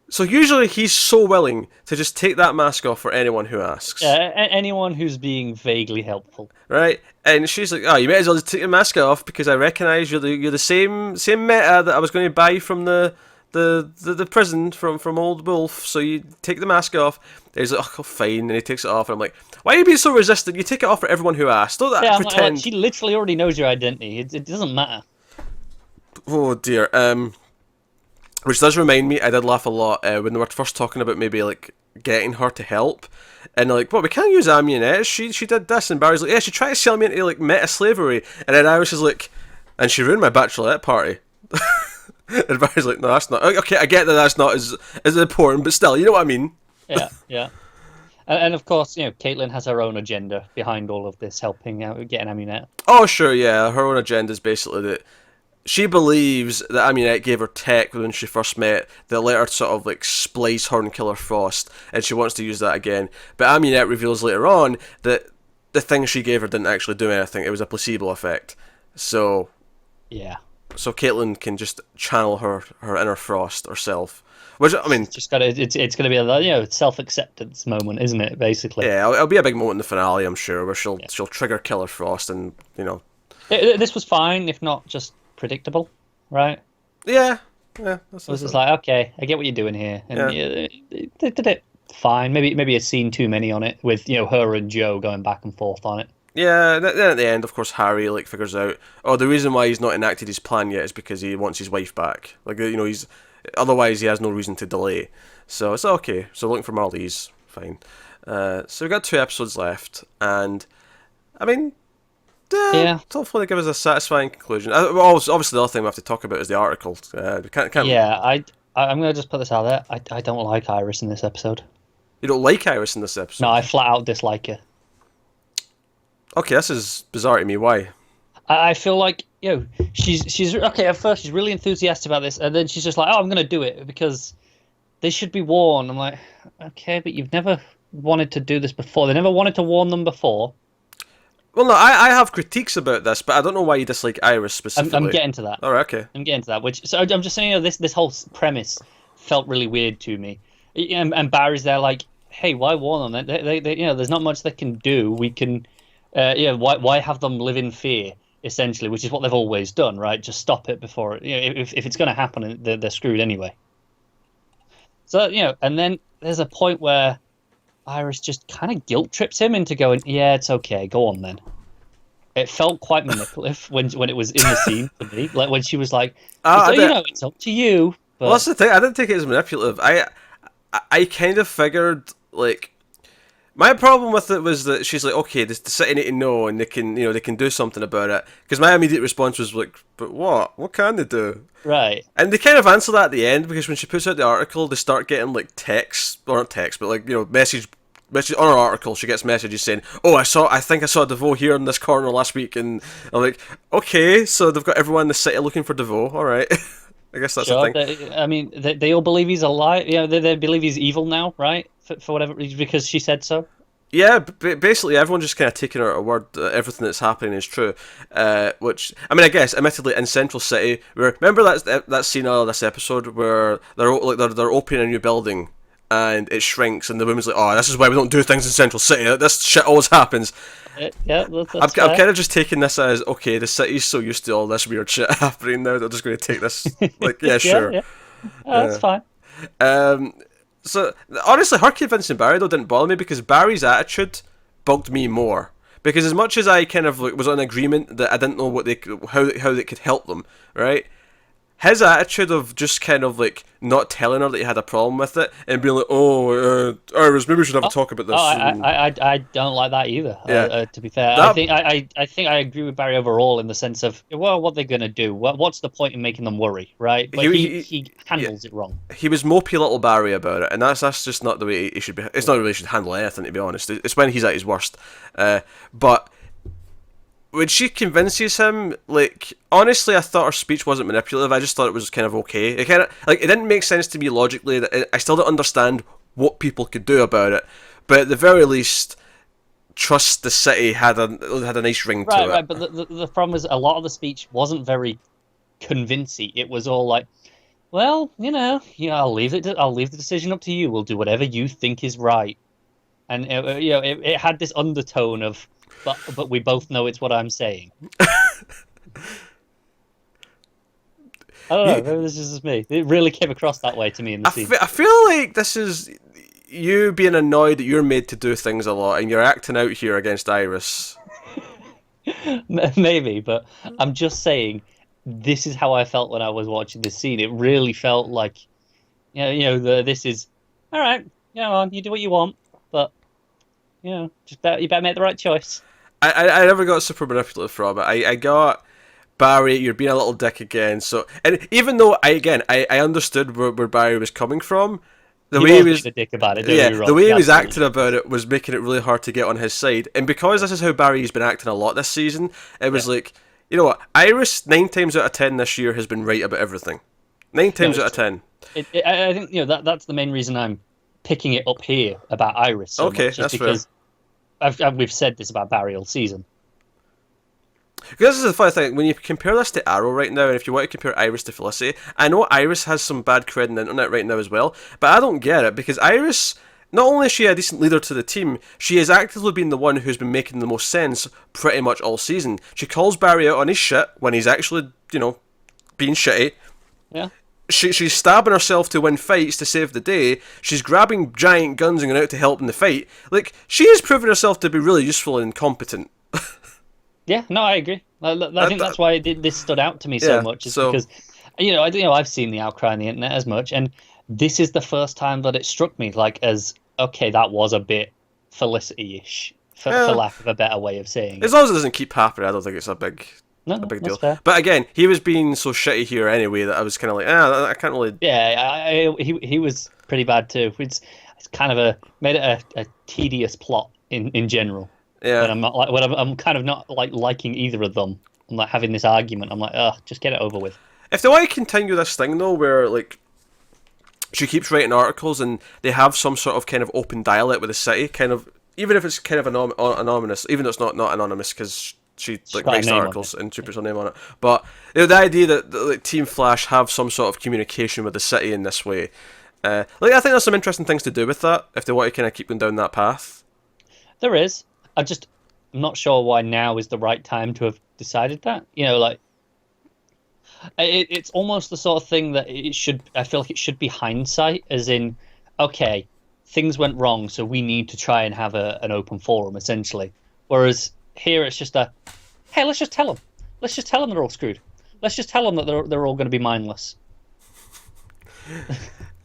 so usually he's so willing to just take that mask off for anyone who asks. Yeah, anyone who's being vaguely helpful. Right, and she's like, oh, you might as well just take your mask off because I recognise you're the same meta that I was going to buy from the prison from Old Wolf, so you take the mask off. And he's like, oh, fine, and he takes it off, and I'm like, why are you being so resistant? You take it off for everyone who asks. Don't pretend. Like, she literally already knows your identity. It doesn't matter. Oh dear. Which does remind me, I did laugh a lot when they were first talking about maybe like getting her to help, and they're like, well, we can't use Amunet. She did this, and Barry's like, yeah, she tried to sell me into like meta slavery, and then Iris is like, and she ruined my bachelorette party. And Barry's like, no, that's not... Okay, I get that that's not as important, but still, you know what I mean? Yeah. And of course, Caitlin has her own agenda behind all of this, helping out with getting Amunet. Oh, sure, yeah. Her own agenda is basically that she believes that Amunet gave her tech when she first met that let her sort of like splice her and Killer Frost, and she wants to use that again. But Amunet reveals later on that the thing she gave her didn't actually do anything. It was a placebo effect. So... Yeah. So Caitlin can just channel her inner Frost herself, which I mean, it's going to be a self-acceptance moment, isn't it? Basically, yeah, it'll be a big moment in the finale, I'm sure, where she'll trigger Killer Frost, and this was fine, if not just predictable, right? Yeah. It was just like, okay, I get what you're doing here, and they did it fine. Maybe a scene too many on it with her and Joe going back and forth on it. Yeah, then at the end, of course, Harry figures out, the reason why he's not enacted his plan yet is because he wants his wife back. Like, Otherwise, he has no reason to delay. So it's okay. So looking for Marlies, fine. So we've got 2 episodes left, and I mean, Yeah. hopefully they give us a satisfying conclusion. Obviously, the other thing we have to talk about is the article. We can't. Yeah, I'm gonna just put this out there. I don't like Iris in this episode. You don't like Iris in this episode? No, I flat out dislike her. Okay, this is bizarre to me. Why? I feel like, she's okay. At first, she's really enthusiastic about this, and then she's just like, "Oh, I'm gonna do it because they should be warned." I'm like, okay, but you've never wanted to do this before. They never wanted to warn them before. Well, no, I have critiques about this, but I don't know why you dislike Iris specifically. I'm getting to that. All right, okay. I'm getting to that. So I'm just saying, this whole premise felt really weird to me, and Barry's there like, "Hey, why warn them? They there's not much they can do. We can, why have them live in fear?" Essentially, which is what they've always done, right? Just stop it before if it's going to happen, they're screwed anyway. So and then there's a point where Iris just kind of guilt trips him into going, "Yeah, it's okay, go on then." It felt quite manipulative when it was in the scene for me, like when she was like, "It's up to you." But... Well, that's the thing. I didn't take it as manipulative. I kind of figured like. My problem with it was that she's like, okay, the city need to know, and they can do something about it. Because my immediate response was like, but what? What can they do? Right. And they kind of answer that at the end, because when she puts out the article, they start getting like texts, or not text, but like message on her article. She gets messages saying, "Oh, I think I saw DeVoe here in this corner last week," and I'm like, okay, so they've got everyone in the city looking for DeVoe. All right. I guess that's the thing. They all believe he's alive. They believe he's evil now, right? For whatever reason, because she said so. Yeah, basically everyone's just kind of taking her at her word. Everything that's happening is true. Which, I mean, I guess, admittedly, in Central City, remember that scene of this episode where they're opening a new building and it shrinks, and the woman's like, "Oh, this is why we don't do things in Central City. This shit always happens." Yeah, I'm kind of just taking this as, okay, the city's so used to all this weird shit happening now, they're just going to take this, like, yeah, sure. Yeah. That's fine. So, honestly, her convincing Barry, though, didn't bother me, because Barry's attitude bugged me more. Because as much as I kind of was in agreement that I didn't know how they could help them, right? His attitude of just kind of like not telling her that he had a problem with it and being like, "Oh, Iris, maybe we should have a talk about this." I don't like that either. Yeah. To be fair, I think I agree with Barry overall in the sense of, well, what they're gonna do? What's the point in making them worry, right? But he handles it wrong. He was mopey little Barry about it, and that's just not the way he should be. It's not the way he should handle anything, to be honest. It's when he's at his worst. But when she convinces him, like, honestly, I thought her speech wasn't manipulative. I just thought it was kind of okay. It kind of, like, it didn't make sense to me logically. I still don't understand what people could do about it. But at the very least, trust the city had a nice ring to it. Right, but the problem is a lot of the speech wasn't very convincing. It was all like, well, I'll leave the decision up to you. We'll do whatever you think is right. And it had this undertone of, but we both know it's what I'm saying. I don't know. Maybe this is just me. It really came across that way to me in the scene. I feel like this is you being annoyed that you're made to do things a lot, and you're acting out here against Iris. Maybe, but I'm just saying, this is how I felt when I was watching this scene. It really felt like, this is all right. You do what you want, but you better make the right choice. I never got super manipulative from it. I got, Barry, you're being a little dick again. So, and even though I understood where Barry was coming from, the way he was a dick about it. The way he was acting about it was making it really hard to get on his side. And because this is how Barry's been acting a lot this season, it was like, you know what, Iris 9 times out of 10 this year has been right about everything. 9 times out of 10. I think that's the main reason I'm picking it up here about Iris. So okay, much, that's because fair. We've said this about Barry all season. Because this is the funny thing, when you compare this to Arrow right now, and if you want to compare Iris to Felicity, I know Iris has some bad cred on the internet right now as well, but I don't get it, because Iris, not only is she a decent leader to the team, she has actively been the one who's been making the most sense pretty much all season. She calls Barry out on his shit when he's actually, being shitty. Yeah. She's stabbing herself to win fights to save the day. She's grabbing giant guns and going out to help in the fight. Like, she has proven herself to be really useful and competent. Yeah, no, I agree. I think that's why this stood out to me so much. Because I've seen the outcry on the internet as much, and this is the first time that it struck me like as okay, that was a bit Felicity-ish, for lack of a better way of saying it. As long as it doesn't keep happening, I don't think it's a big deal. Fair. But again, he was being so shitty here anyway that I was kind of like, I can't really. Yeah, he was pretty bad too. It's kind of made it a tedious plot in general. Yeah. When I'm kind of not like liking either of them. I'm like having this argument. I'm like, just get it over with. If they want to continue this thing though, where like she keeps writing articles and they have some sort of kind of open dialect with the city, kind of, even if it's kind of anonymous, even though it's not anonymous because she like writes articles and she puts her name on it. But the idea that like Team Flash have some sort of communication with the city in this way, I think there's some interesting things to do with that if they want to kind of keep them down that path. There is. I'm not sure why now is the right time to have decided that. Like it's almost the sort of thing that I feel like it should be hindsight, as in, okay, things went wrong, so we need to try and have an open forum, essentially. Whereas here it's just hey, let's just tell them. Let's just tell them they're all screwed. Let's just tell them that they're all going to be mindless.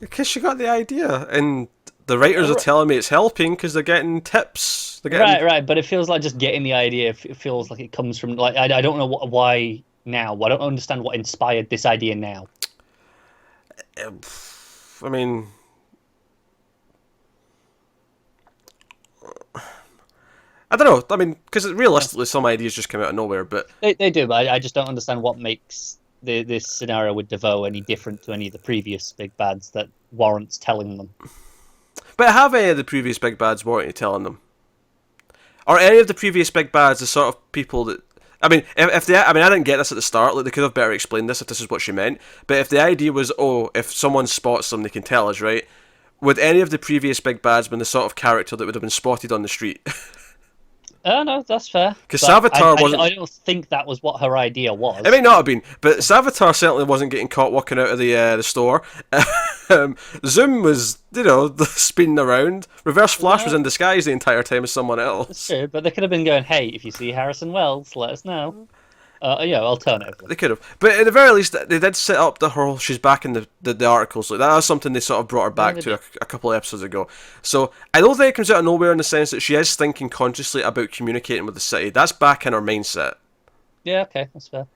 Because she got the idea, and the writers are telling me it's helping because they're getting tips. Right. But it feels like just getting the idea. It feels like it comes from like I don't know why now. I don't understand what inspired this idea now. I mean, I don't know. I mean, because realistically, some ideas just come out of nowhere. But they do. But I just don't understand what makes this scenario with DeVoe any different to any of the previous big bads that warrants telling them. But have any of the previous big bads warranted telling them? Or any of the previous big bads the sort of people that... I mean, if they... I mean, I didn't get this at the start. Like, they could have better explained this if this is what she meant. But if the idea was, if someone spots them, they can tell us, right? Would any of the previous big bads been the sort of character that would have been spotted on the street? No, that's fair. Because Savitar wasn't... I don't think that was what her idea was. It may not have been, but Savitar certainly wasn't getting caught walking out of the store. Zoom was, spinning around. Reverse Flash was in disguise the entire time as someone else. That's true, but they could have been going, hey, if you see Harrison Wells, let us know. Alternatively. They could have. But at the very least, they did set up the whole she's back in the articles. Like, that was something they sort of brought her back to a couple of episodes ago. So I don't think it comes out of nowhere in the sense that she is thinking consciously about communicating with the city. That's back in her mindset. Yeah, okay, that's fair.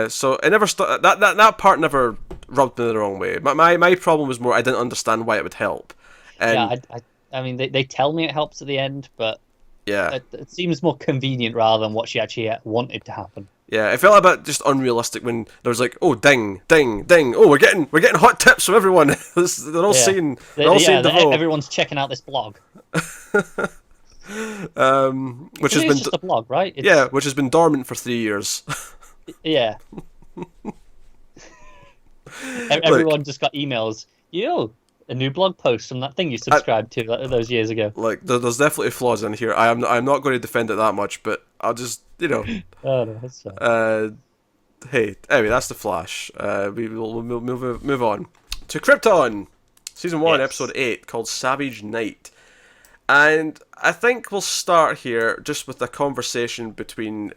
So it never that part never rubbed me the wrong way. My problem was more I didn't understand why it would help. And I mean, they tell me it helps at the end, but yeah, it seems more convenient rather than what she actually wanted to happen. Yeah, it felt a bit just unrealistic when there was like, ding, ding, ding. Oh, we're getting hot tips from everyone. They're all seeing. Everyone's checking out this blog. Which has been just a blog, right? Which has been dormant for 3 years. Yeah. Everyone just got emails. A new blog post from that thing you subscribed to those years ago. Like, there's definitely flaws in here. I'm not going to defend it that much, but I'll just, Oh, no, that's fine. Hey, anyway, that's the Flash. We'll move on to Krypton, season 1, episode 8, called Savage Night. And I think we'll start here just with a conversation between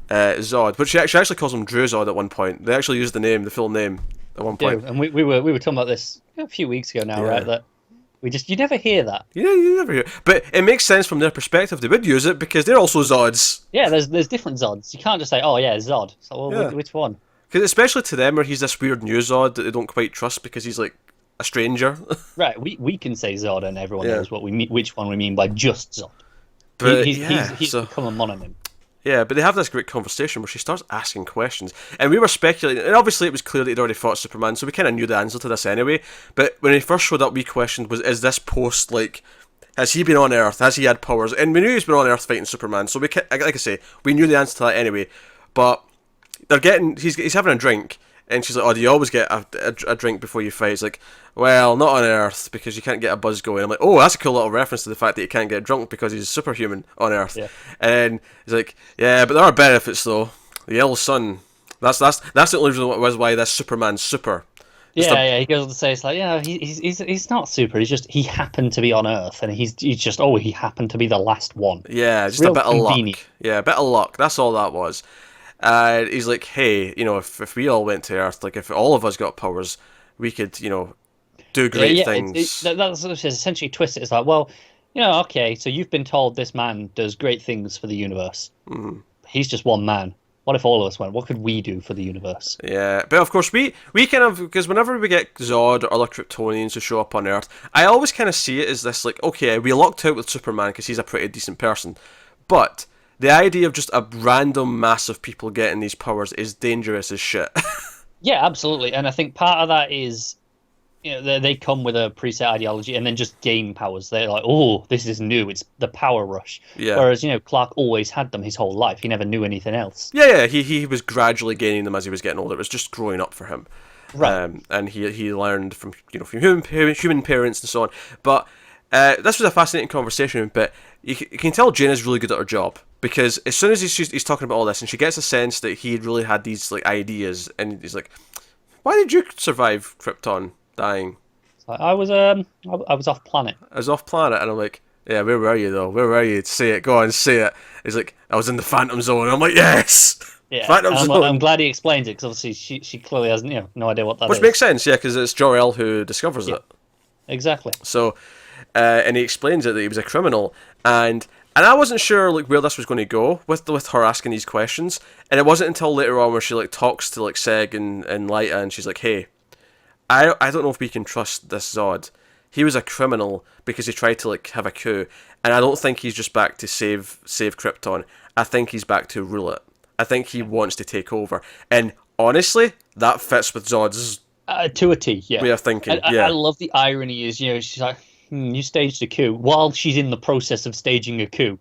Zod, which she actually calls him Drew Zod at one point. They actually used the full name at one point. And we were talking about this a few weeks ago now, right? That you never hear that. Yeah, you never hear. But it makes sense from their perspective. They would use it because they're also Zods. Yeah, there's different Zods. You can't just say, Zod. So, which one? Because especially to them, where he's this weird new Zod that they don't quite trust because he's like a stranger. Right. We can say Zod, and everyone knows what we mean, which one we mean by just Zod. But he's become a mononym. Yeah, but they have this great conversation where she starts asking questions. And we were speculating, and obviously it was clear that he'd already fought Superman, so we kind of knew the answer to this anyway. But when he first showed up, we questioned, is this post, like, has he been on Earth? Has he had powers? And we knew he's been on Earth fighting Superman, so like I say, we knew the answer to that anyway. But he's having a drink, and she's like, do you always get a drink before you fight? He's like, well, not on Earth, because you can't get a buzz going. I'm like, that's a cool little reference to the fact that you can't get drunk because he's superhuman on Earth. Yeah. And he's like, yeah, but there are benefits, though. The yellow sun. That's the only reason why this Superman's super. He goes on to say, it's like, he's not super. He happened to be on Earth, and he's just, he happened to be the last one. Yeah, just a bit of luck. Yeah, a bit of luck. That's all that was. And he's like, hey, if we all went to Earth, like if all of us got powers, we could, do great things. That's essentially twisted. It's like, well, okay, so you've been told this man does great things for the universe. Mm. He's just one man. What if all of us went? What could we do for the universe? Yeah, but of course we kind of, because whenever we get Zod or other Kryptonians who show up on Earth, I always kind of see it as this, like, okay, we lucked out with Superman because he's a pretty decent person, but the idea of just a random mass of people getting these powers is dangerous as shit. Yeah, absolutely, and I think part of that is, they come with a preset ideology and then just gain powers. They're like, oh, this is new. It's the power rush. Yeah. Whereas, Clark always had them his whole life. He never knew anything else. Yeah, he was gradually gaining them as he was getting older. It was just growing up for him. Right. And he learned from human parents and so on. But this was a fascinating conversation. But you can tell Jana's really good at her job, because as soon as he's talking about all this, and she gets a sense that he really had these like ideas, and he's like, "Why did you survive Krypton dying?" I was off planet. I was off planet, and I'm like, yeah, where were you though? Where were you? Say it. Go on, say it. He's like, I was in the Phantom Zone. I'm like, yes. Yeah, Phantom Zone. I'm glad he explains it, because obviously she clearly has no idea what that is. Which makes sense, yeah, because it's Jor-El who discovers it. Exactly. So, and he explains it that he was a criminal, and I wasn't sure like where this was going to go with her asking these questions, and it wasn't until later on where she like talks to like Seg and Lyta, and she's like, hey, I don't know if we can trust this Zod. He was a criminal because he tried to like have a coup, and I don't think he's just back to save Krypton. I think he's back to rule it. I think he wants to take over, and honestly, that fits with Zod's to a T. Yeah, way of thinking. I love the irony is she's like, you staged a coup while she's in the process of staging a coup.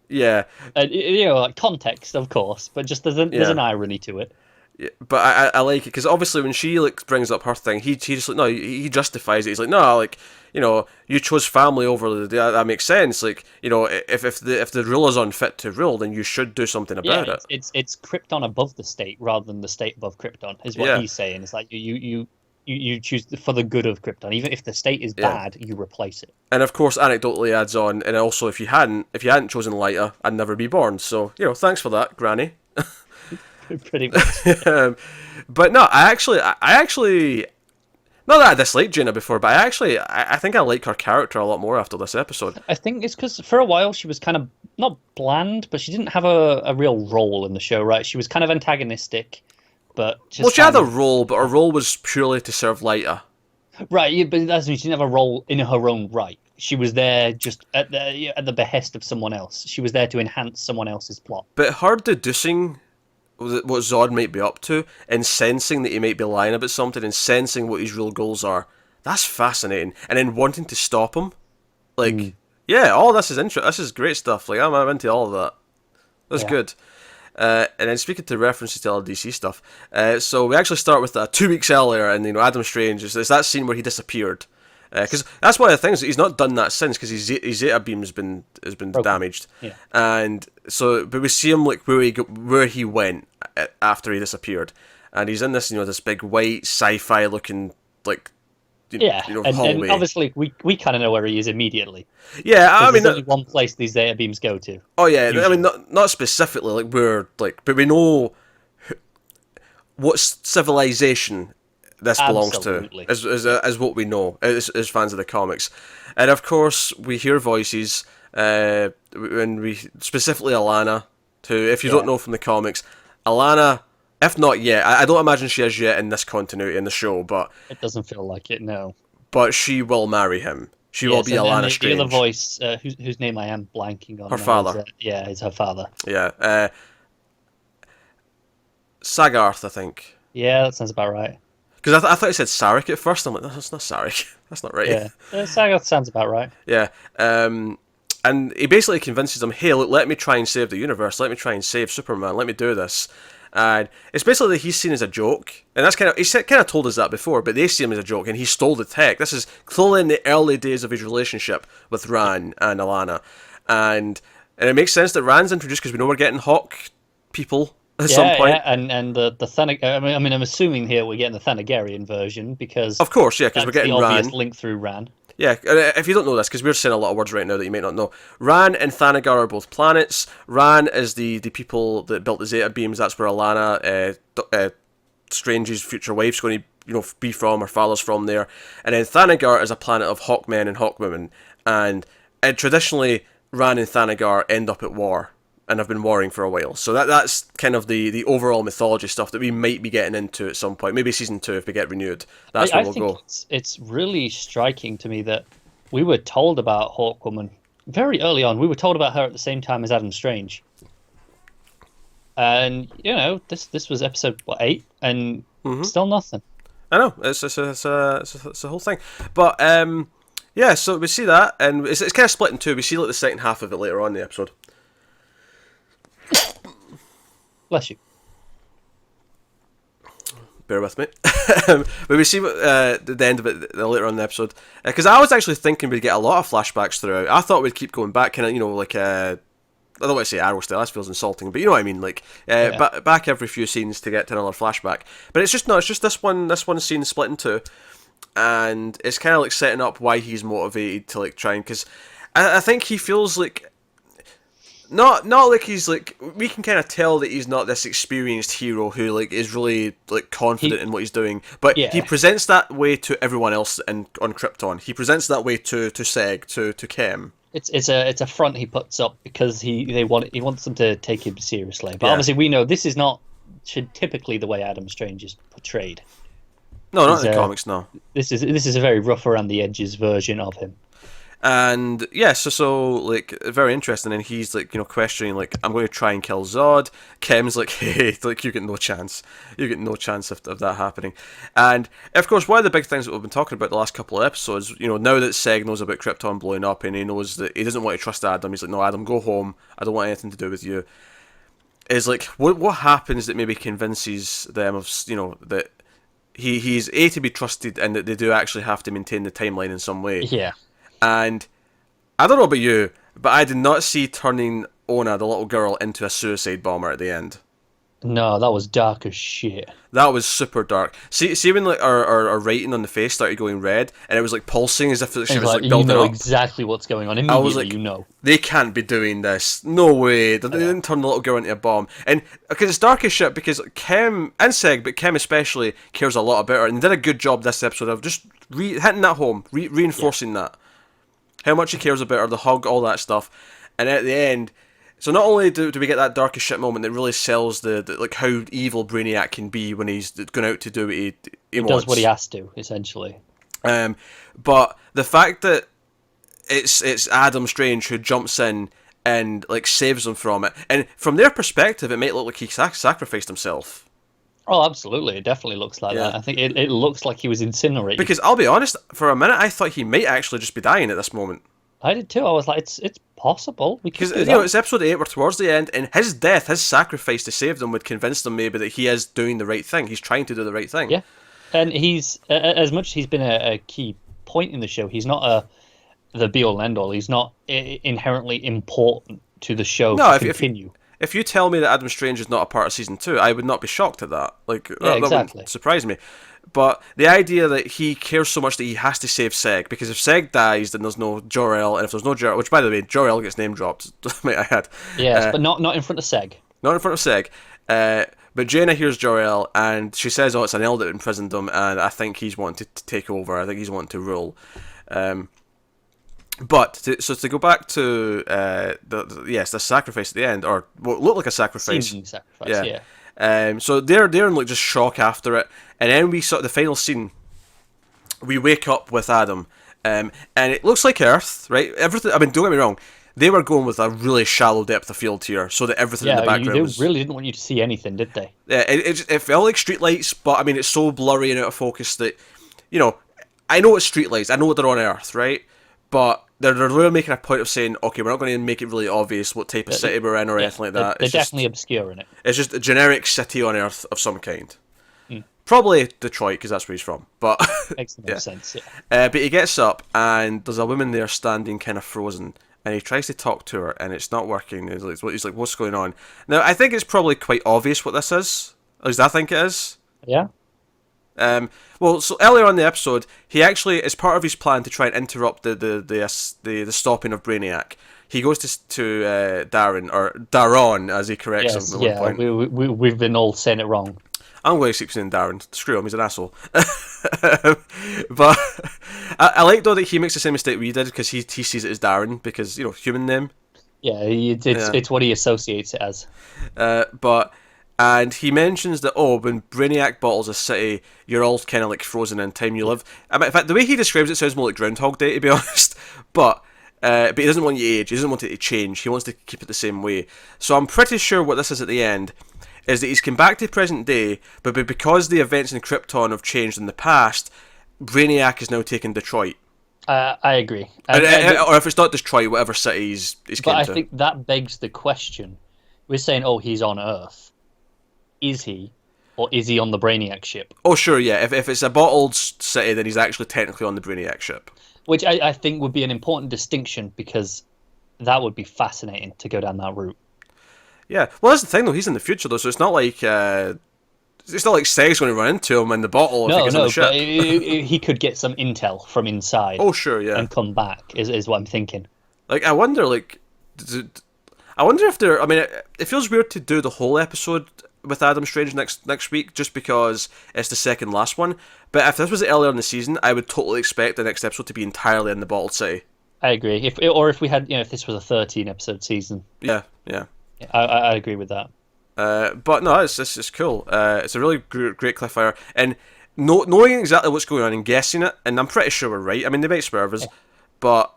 Yeah, like context, of course, but just there's an irony to it. Yeah, but I like it because obviously when she like brings up her thing, he just like, no, he justifies it. He's like, no, like, you chose family over that makes sense. Like, if the ruler's unfit to rule, then you should do something about it. It's Krypton above the state rather than the state above Krypton is what he's saying. It's like you choose for the good of Krypton. Even if the state is bad, you replace it. And of course, anecdotally adds on, and also if you hadn't chosen Lyta, I'd never be born. So thanks for that, Granny. Pretty much. But no, I actually, not that I disliked Jaina before, but I think I like her character a lot more after this episode. I think it's because for a while she was kind of not bland, but she didn't have a real role in the show, right? She was kind of antagonistic, but she had a role, but her role was purely to serve Lyta. Right, yeah, but that's she didn't have a role in her own right. She was there just at the behest of someone else. She was there to enhance someone else's plot. But her deducing what Zod might be up to, and sensing that he might be lying about something, and sensing what his real goals are, that's fascinating. And then wanting to stop him, like, all this is interesting. This is great stuff. Like, I'm into all of that. That's good. And then speaking to references to all DC stuff, so we actually start with 2 weeks earlier, and Adam Strange is that scene where he disappeared. Because that's one of the things, he's not done that since, because his Zeta beam has been damaged, and so but we see him like where he went after he disappeared, and he's in this this big white sci-fi looking like hallway. And obviously we kind of know where he is immediately. Yeah, I mean, there's only one place these Zeta beams go to. Oh yeah, usually. I mean not specifically like where but we know what civilization this belongs to, as what we know as fans of the comics. And of course we hear voices, and we specifically Alana, who, if you don't know from the comics, Alana, if not yet, I don't imagine she is yet in this continuity in the show, but it doesn't feel like it, no. But she will marry him. She will be Alana Strange. The other voice, whose name I am blanking on. Her father. Is her father. Yeah, Sagarth, I think. Yeah, that sounds about right. Because I thought he said Sarek at first. I'm like, no, that's not Sarek. That's not right. Yeah, Sagarth sounds about right. Yeah, and he basically convinces them, hey, look, let me try and save the universe. Let me try and save Superman. Let me do this. And it's basically that he's seen as a joke. And that's he kind of told us that before, but they see him as a joke, and he stole the tech. This is clearly in the early days of his relationship with Ran and Alana. And it makes sense that Ran's introduced because we know we're getting Hawk people at some point. Yeah, and the I'm assuming here we're getting the Thanagarian version because of course, yeah, because we're getting the obvious Ran. link through Ran. Yeah, if you don't know this, because we're saying a lot of words right now that you might not know, Ran and Thanagar are both planets. Ran is the people that built the Zeta beams. That's where Alana, Strange's future wife's going to be from. Her father's from there. And then Thanagar is a planet of Hawkmen and Hawkwomen. And traditionally, Ran and Thanagar end up at war and have been warring for a while. So that's kind of the overall mythology stuff that we might be getting into at some point. Maybe season 2 if we get renewed. That's where we'll go. It's really striking to me that we were told about Hawkwoman very early on. We were told about her at the same time as Adam Strange. And, this was episode, 8? And still nothing. I know. It's a whole thing. But, yeah, so we see that, and it's kind of split in two. We see like the second half of it later on in the episode. Bless you. Bear with me. But we see the end of it later on in the episode. Because I was actually thinking we'd get a lot of flashbacks throughout. I thought we'd keep going back, kind of, like, I don't want to say Arrow style, that feels insulting, but you know what I mean, like, back every few scenes to get to another flashback. But it's just this one scene split in two. And it's kind of like setting up why he's motivated to like try and, because I think he feels like not like he's like, we can kind of tell that he's not this experienced hero who like is really like confident in what he's doing, but he presents that way to everyone else on Krypton. He presents that way to Seg, to Kem. It's a front he puts up because he wants them to take him seriously. But obviously we know this is not typically the way Adam Strange is portrayed. No, not in the comics, no. This is a very rough around the edges version of him. And yeah, so like very interesting, and he's like, questioning like, I'm going to try and kill Zod. Kem's like, hey, like you get no chance. You get no chance of that happening. And of course, one of the big things that we've been talking about the last couple of episodes, now that Seg knows about Krypton blowing up and he knows that he doesn't want to trust Adam, he's like, no, Adam, go home. I don't want anything to do with you. Is like, what happens that maybe convinces them of, that he's A, to be trusted, and that they do actually have to maintain the timeline in some way. Yeah. And I don't know about you, but I did not see turning Ona, the little girl, into a suicide bomber at the end. No, that was dark as shit. That was super dark. See when like our writing on the face started going red, and it was like pulsing as if she was like building up. Exactly what's going on. Immediately, I was like, they can't be doing this. No way. They didn't turn the little girl into a bomb. And because it's dark as shit, because Kem and Seg, but Kem especially, cares a lot about her, and did a good job this episode of just hitting that home, reinforcing that. How much he cares about her, the hug, all that stuff. And at the end, so not only do we get that dark as shit moment that really sells the like how evil Brainiac can be when he's going out to do what he wants. Does what he has to, essentially. But the fact that it's Adam Strange who jumps in and like saves them from it, and from their perspective, it might look like he sacrificed himself. Oh, absolutely. It definitely looks like that. I think it looks like he was incinerated. Because I'll be honest, for a minute, I thought he might actually just be dying at this moment. I did too. I was like, it's possible. Because it's episode 8, we're towards the end, and his death, his sacrifice to save them would convince them maybe that he is doing the right thing. He's trying to do the right thing. Yeah, and he's as much as he's been a key point in the show, he's not the be all end all. He's not inherently important to the show to continue. If you tell me that Adam Strange is not a part of season 2, I would not be shocked at that. Like, that wouldn't surprise me. But the idea that he cares so much that he has to save Seg, because if Seg dies, then there's no Jor-El, and if there's no Jor-El, which by the way, Jor-El gets name dropped, might I add. Yes, but not in front of Seg. Not in front of Seg. But Jaina hears Jor-El, and she says, it's an elder that imprisoned him, and I think he's wanting to take over. I think he's wanting to rule. But to go back to the sacrifice at the end, or what looked like a sacrifice. Seeming sacrifice, yeah. So they're in like just shock after it, and then we saw the final scene. We wake up with Adam, and it looks like Earth, right? Everything. I mean, don't get me wrong. They were going with a really shallow depth of field here, so that everything in the background they really didn't want you to see anything, did they? Yeah, it felt like streetlights, but I mean, it's so blurry and out of focus that, I know it's streetlights. I know they're on Earth, right? But they're really making a point of saying, okay, we're not going to make it really obvious what type of city we're in or anything like that. They're definitely obscuring it. It's just a generic city on Earth of some kind. Probably Detroit, because that's where he's from. But makes no sense, But he gets up, and there's a woman there standing kind of frozen, and he tries to talk to her, and it's not working. He's like, what's going on? Now, I think it's probably quite obvious what this is. At least I think it is. Yeah. Well, so earlier on in the episode, he actually, as part of his plan to try and interrupt the stopping of Brainiac, he goes to Darren, or Daron, as he corrects him at one point. We've been all saying it wrong. I'm going to keep saying Darren. Screw him, he's an asshole. But I like, though, that he makes the same mistake we did, because he sees it as Darren, because, human name. Yeah, it's what he associates it as. And he mentions that, when Brainiac bottles a city, you're all kind of like frozen in time you live. I mean, in fact, the way he describes it sounds more like Groundhog Day, to be honest. But he doesn't want you to age. He doesn't want it to change. He wants to keep it the same way. So I'm pretty sure what this is at the end is that he's come back to present day, but because the events in Krypton have changed in the past, Brainiac is now taking Detroit. I agree. Or if it's not Detroit, whatever city he's came to. But I think that begs the question. We're saying, he's on Earth. Is he? Or is he on the Brainiac ship? Oh, sure, yeah. If it's a bottled city, then he's actually technically on the Brainiac ship. Which I think would be an important distinction, because that would be fascinating to go down that route. Yeah, well, that's the thing, though. He's in the future, though, so it's not like Seg's going to run into him in the bottle if he gets on the ship. But he could get some intel from inside. Oh, sure, yeah. And come back, is what I'm thinking. I wonder, if there... I mean, it feels weird to do the whole episode with Adam Strange next week, just because it's the second last one. But if this was earlier in the season, I would totally expect the next episode to be entirely in the bottled city. I agree. If we had, if this was a 13-episode season. Yeah. I agree with that. But no, it's cool. It's a really great cliffhanger, and knowing exactly what's going on and guessing it, and I'm pretty sure we're right. I mean, they might swerve us, but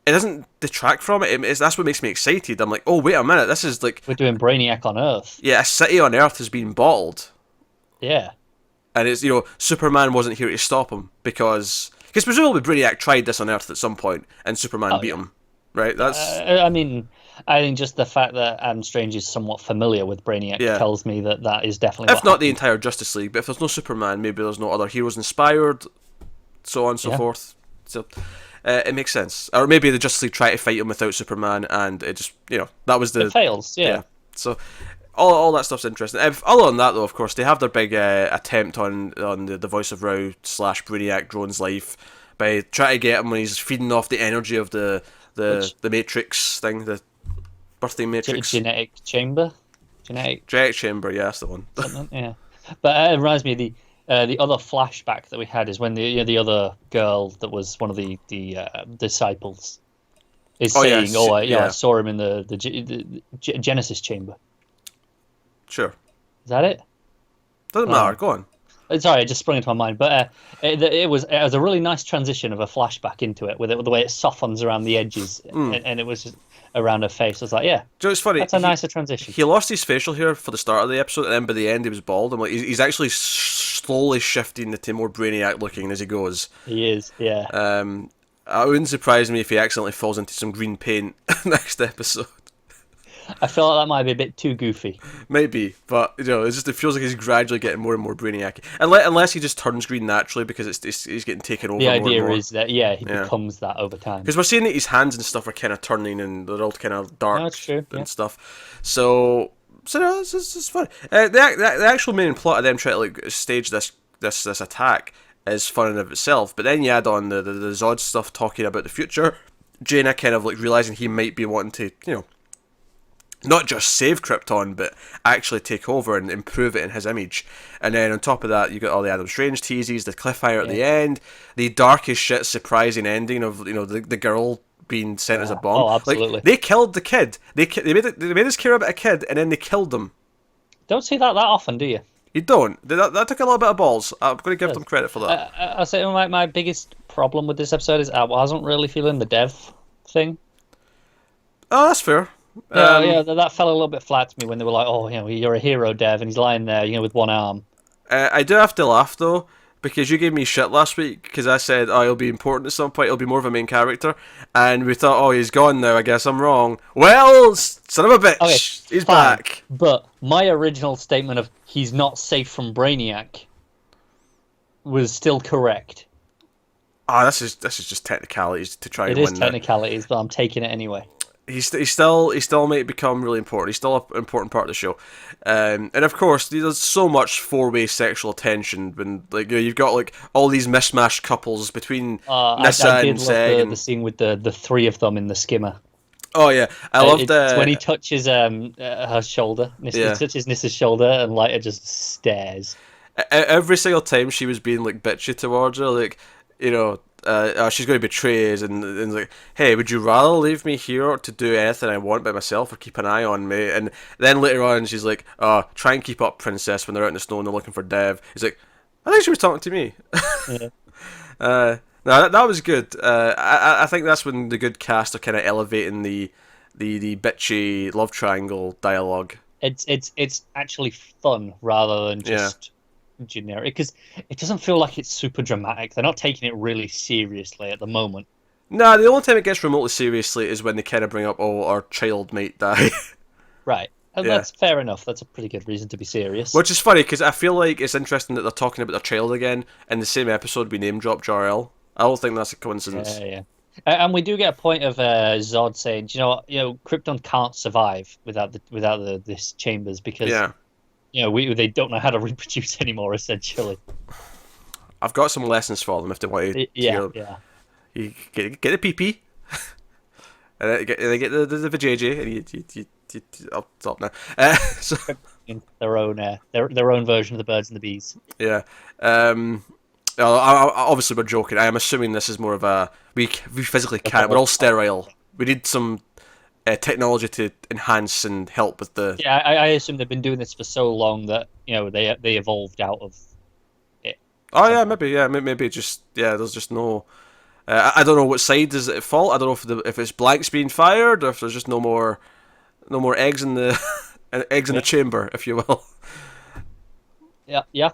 it doesn't detract from it. That's what makes me excited. I'm like, oh, wait a minute, this is like... We're doing Brainiac on Earth. Yeah, a city on Earth has been bottled. Yeah. And it's, Superman wasn't here to stop him, because presumably Brainiac tried this on Earth at some point, and Superman beat him. Right? That's... I think just the fact that Adam Strange is somewhat familiar with Brainiac tells me that is definitely if not the entire Justice League, but if there's no Superman, maybe there's no other heroes inspired, so on and so forth. So it makes sense. Or maybe the Justice League try to fight him without Superman, and it just, that was the... It fails, yeah. So all that stuff's interesting. Other than that, though, of course, they have their big attempt on the Voice of Rao / Brainiac drone's life by trying to get him when he's feeding off the energy of the Matrix thing, the birthing Matrix. Genetic chamber? Genetic chamber, yeah, that's the one. Yeah. But it reminds me of the other flashback that we had is when the other girl that was one of the disciples is saying, I saw him in the Genesis chamber. Sure. Is that it? Doesn't matter, go on. Sorry, it just sprung into my mind. But it was a really nice transition of a flashback into it, with the way it softens around the edges, and it was just around her face. I was like, it's funny. That's a nicer transition. He lost his facial hair for the start of the episode, and then by the end he was bald. I'm like, he's actually slowly shifting to more Brainiac looking as he goes. He is, yeah. It wouldn't surprise me if he accidentally falls into some green paint next episode. I feel like that might be a bit too goofy. Maybe, but it feels like he's gradually getting more and more Brainiac. Unless he just turns green naturally because he's getting taken over. The more idea and more. is that he becomes that over time. Because we're seeing that his hands and stuff are kind of turning and they're all kind of dark and stuff. So no, it's fun. The actual main plot of them trying to stage this attack is fun in of itself. But then you add on the Zod stuff talking about the future. Jaina kind of realizing he might be wanting to not just save Krypton, but actually take over and improve it in his image. And then on top of that, you got all the Adam Strange teases, the cliffhanger at the end, the darkest shit surprising ending of the girl being sent as a bomb. Oh, absolutely. They killed the kid. They made us care about a kid, and then they killed him. Don't see that often, do you? You don't. That took a little bit of balls. I'm going to give them credit for that. I'll say my biggest problem with this episode is I wasn't really feeling the Dev thing. Oh, that's fair. That fell a little bit flat to me when they were like, "Oh, you're a hero, Dev," and he's lying there, with one arm. I do have to laugh though, because you gave me shit last week because I said, he'll be important at some point. He'll be more of a main character, and we thought, he's gone now. I guess I'm wrong. Well, son of a bitch, he's fine. back. But my original statement of he's not safe from Brainiac was still correct. This is just technicalities to try and win. It is technicalities, but I'm taking it anyway. he still might become really important. He's still an important part of the show, and of course there's so much four-way sexual tension when like you've got like all these mismatched couples between Nissa I did and love Zeg. the scene with the three of them in the skimmer. Oh yeah, I loved it's when he touches her shoulder. He touches Nissa's shoulder, and Lyta just stares. Every single time she was being like bitchy towards her, like she's going to betray us, and like, hey, would you rather leave me here to do anything I want by myself, or keep an eye on me? And then later on, she's like, oh, try and keep up, princess, when they're out in the snow and they're looking for Dev. He's like, I think she was talking to me. Yeah. No, that was good. I think that's when the good cast are kind of elevating the bitchy love triangle dialogue. It's actually fun rather than just generic, because it doesn't feel like it's super dramatic. They're not taking it really seriously at the moment. Nah, the only time it gets remotely seriously is when they kind of bring up, oh, our child might die. Right. And that's fair enough. That's a pretty good reason to be serious. Which is funny, because I feel like it's interesting that they're talking about their child again in the same episode we name dropped Jor-El. I don't think that's a coincidence. Yeah. And we do get a point of Zod saying, Krypton can't survive without this chambers, because they don't know how to reproduce anymore, essentially. I've got some lessons for them if they want to. Yeah. You get the PP, and then get the vajayjay, and you I'll stop now. So their own version of the birds and the bees. Yeah. Obviously, we're joking. I am assuming this is more of a we physically can't. We're all sterile. We need some technology to enhance and help with the. Yeah, I assume they've been doing this for so long that they evolved out of it. Oh yeah, maybe just There's just no. I don't know what side is at fault. I don't know if it's blanks being fired or if there's just no more eggs in the in the chamber, if you will. Yeah.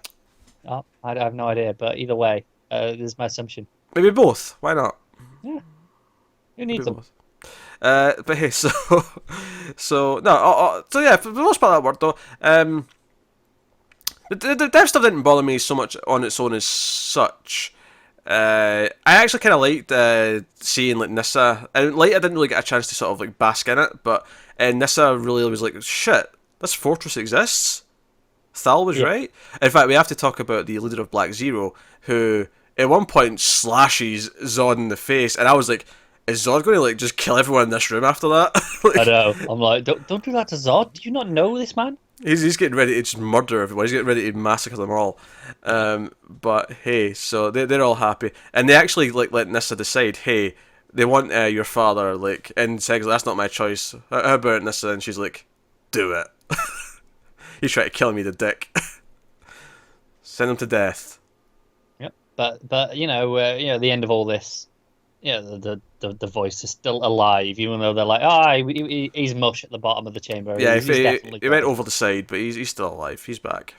Oh, I have no idea, but either way, this is my assumption. Maybe both. Why not? Yeah. Who needs them? But hey, so yeah, for the most part of that worked though. The dev stuff didn't bother me so much on its own as such. I actually kind of liked seeing like Nissa, and I didn't really get a chance to sort of like bask in it, but Nissa really was like, shit, this fortress exists. Thal was right. In fact, we have to talk about the leader of Black Zero, who at one point slashes Zod in the face, and I was like, is Zod going to like just kill everyone in this room after that? Like, I know. I'm like, don't do that to Zod. Do you not know this man? He's getting ready to just murder everyone. He's getting ready to massacre them all. But hey, so they're all happy, and they actually like let Nissa decide. Hey, they want your father. Like, and Seg's like, that's not my choice. How about Nissa? And she's like, do it. He's trying to kill me, the dick. Send him to death. Yep. But the end of all this, the voice is still alive, even though they're like, he's mush at the bottom of the chamber. Yeah, he went over the side, but he's still alive. He's back.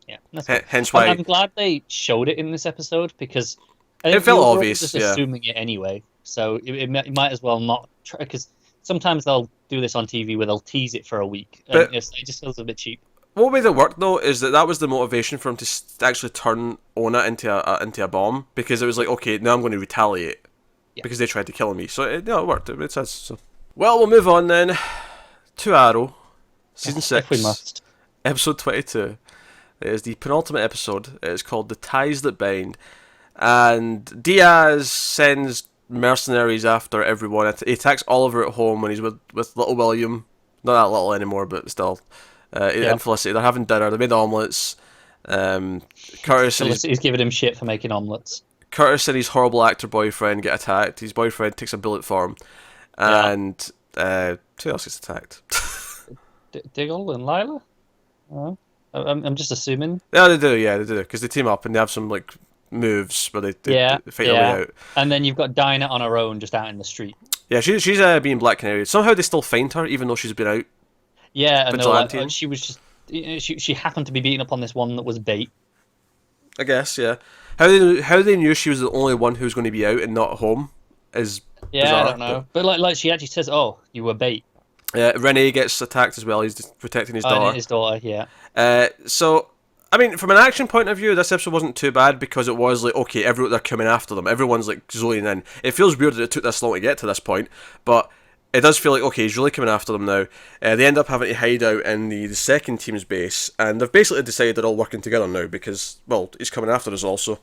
Yeah, that's hence why I'm glad they showed it in this episode, because I it think felt we were obvious. Just assuming it anyway, so it might as well not try, because sometimes they'll do this on TV where they'll tease it for a week. But it just feels a bit cheap. What made it work though is that was the motivation for him to actually turn Ona into a bomb, because it was like, okay, now I'm going to retaliate because they tried to kill me. So it worked. It made sense. So. Well, we'll move on then to Arrow, season 6. If we must. Episode 22. It is the penultimate episode. It is called The Ties That Bind, and Diaz sends mercenaries after everyone. He attacks Oliver at home when he's with little William. Not that little anymore, but still. And Felicity, they're having dinner. They made omelets. Curtis he's giving him shit for making omelets. Curtis and his horrible actor boyfriend get attacked. His boyfriend takes a bullet for him, and who else gets attacked? Diggle and Lila. I'm just assuming. Yeah, they do, because they team up and they have some like moves where they fight their way out. And then you've got Dinah on her own, just out in the street. Yeah, she's being Black Canary. Somehow they still find her, even though she's been out. Yeah, and like, she was just she happened to be beating up on this one that was bait. I guess, yeah. How they knew she was the only one who was going to be out and not home is bizarre, I don't know. But like she actually says, "Oh, you were bait." Renee gets attacked as well. He's just protecting his daughter. His daughter, yeah. So, I mean, from an action point of view, this episode wasn't too bad, because it was like, okay, they're coming after them. Everyone's like zoning in. It feels weird that it took this long to get to this point, but it does feel like, okay, he's really coming after them now. They end up having to hide out in the second team's base, and they've basically decided they're all working together now because, well, he's coming after us also.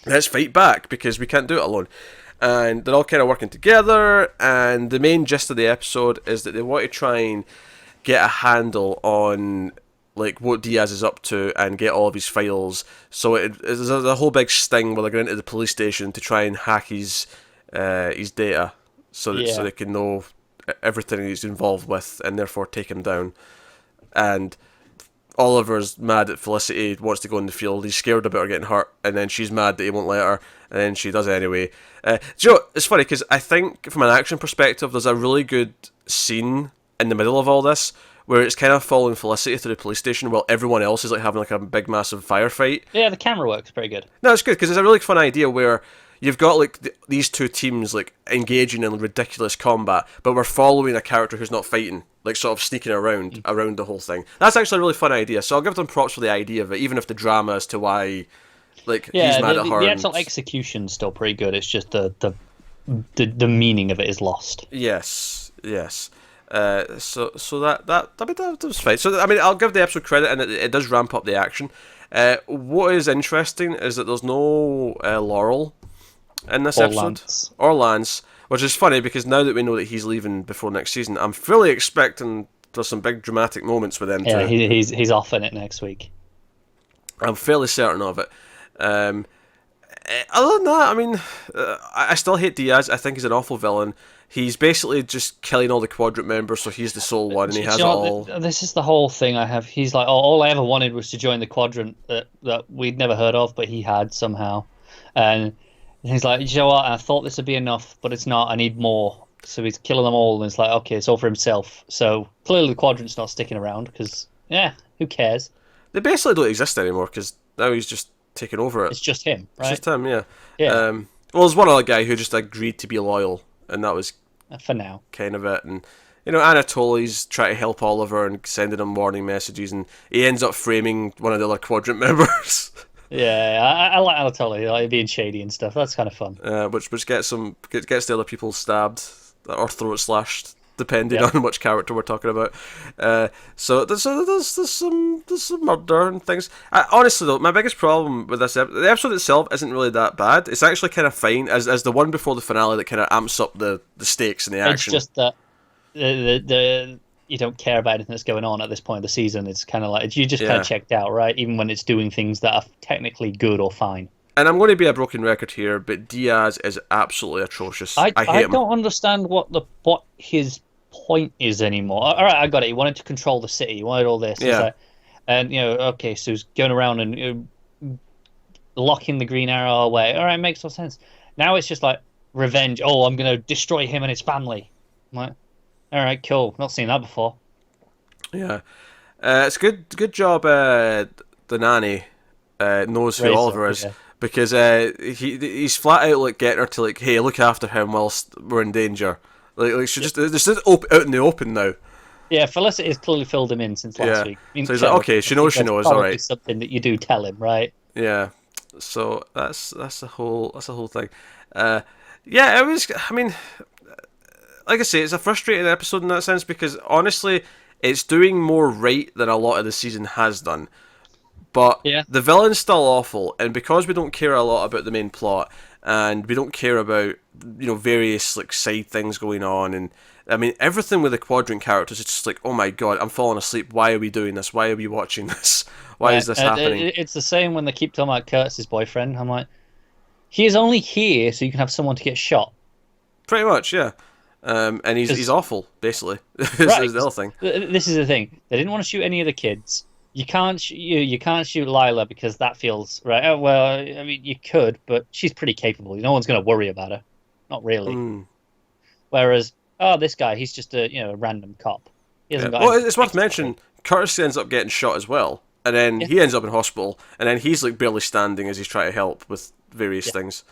Let's fight back because we can't do it alone. And they're all kind of working together, and the main gist of the episode is that they want to try and get a handle on like what Diaz is up to and get all of his files. So there's a whole big sting where they're going into the police station to try and hack his data so they can know everything he's involved with and therefore take him down. And Oliver's mad at Felicity, wants to go in the field. He's scared about her getting hurt, and then she's mad that he won't let her, and then she does it anyway. Do you know what? It's funny because I think from an action perspective, there's a really good scene in the middle of all this where it's kind of following Felicity to the police station while everyone else is like having like a big massive firefight. Yeah, the camera work's pretty good. No, it's good because it's a really fun idea where you've got like these two teams like engaging in ridiculous combat, but we're following a character who's not fighting, like sort of sneaking around the whole thing. That's actually a really fun idea. So I'll give them props for the idea of it, even if the drama as to why, like, he's mad at her. The actual execution's still pretty good. It's just the meaning of it is lost. Yes. So that was fine. So I mean, I'll give the episode credit, and it does ramp up the action. What is interesting is that there's no Laurel in this episode or Lance, which is funny because now that we know that he's leaving before next season, I'm fully expecting there's some big dramatic moments with them. Yeah, he's off in it next week. I'm fairly certain of it. Other than that, I mean, I still hate Diaz. I think he's an awful villain. He's basically just killing all the Quadrant members, so he's the sole one, and he has it all. This is the whole thing I have. He's like, all I ever wanted was to join the Quadrant that we'd never heard of, but he had somehow. And he's like, you know what? I thought this would be enough, but it's not. I need more. So he's killing them all, and it's like, okay, it's all for himself. So clearly the Quadrant's not sticking around, because, who cares? They basically don't exist anymore, because now he's just taken over it. It's just him, right? It's just him, yeah. Yeah. Well, there's one other guy who just agreed to be loyal, and that was for now kind of it. And Anatoly's trying to help Oliver and sending him warning messages, and he ends up framing one of the other Quadrant members. Yeah, I like Anatoly, like being shady and stuff. That's kind of fun. Which gets the other people stabbed or throat slashed, depending on which character we're talking about. So there's some murder and things. Honestly though, my biggest problem with this the episode itself isn't really that bad. It's actually kind of fine as the one before the finale that kind of amps up the stakes and the action. It's just that the you don't care about anything that's going on at this point of the season. It's kind of like you just kind of checked out, right? Even when it's doing things that are technically good or fine. And I'm going to be a broken record here, but Diaz is absolutely atrocious. I hate him. I don't understand what his point is anymore. All right, I got it. He wanted to control the city. He wanted all this. Yeah. And okay, so he's going around and locking the Green Arrow away. All right, makes no sense. Now it's just like revenge. Oh, I'm going to destroy him and his family. I'm like, all right, cool. Not seen that before. Yeah, it's good job. The nanny knows who Oliver is. Yeah. Because he's flat out like getting her to like, hey, look after him whilst we're in danger. Like she just out in the open now. Yeah, Felicity has clearly filled him in since last week. So he's like, okay, she knows, all right. Something that you do tell him, right? Yeah. So that's the whole thing. Yeah, it was. I mean, like I say, it's a frustrating episode in that sense because honestly, it's doing more right than a lot of the season has done. But the villain's still awful, and because we don't care a lot about the main plot, and we don't care about various like side things going on, and I mean everything with the Quadrant characters, it's just like, oh my god, I'm falling asleep. Why are we doing this? Why are we watching this? Why is this happening? It's the same when they keep talking about Kurtz's boyfriend. I'm like, he is only here so you can have someone to get shot. Pretty much, yeah. And he's awful, basically. This is the other thing. This is the thing. They didn't want to shoot any of the kids. You can't shoot Lila because that feels right. Oh, well, I mean, you could, but she's pretty capable. No one's going to worry about her. Not really. Whereas, this guy, he's just a random cop. He hasn't got. Well, it's worth mentioning. Curtis ends up getting shot as well, and then he ends up in hospital, and then he's like barely standing as he's trying to help with various things.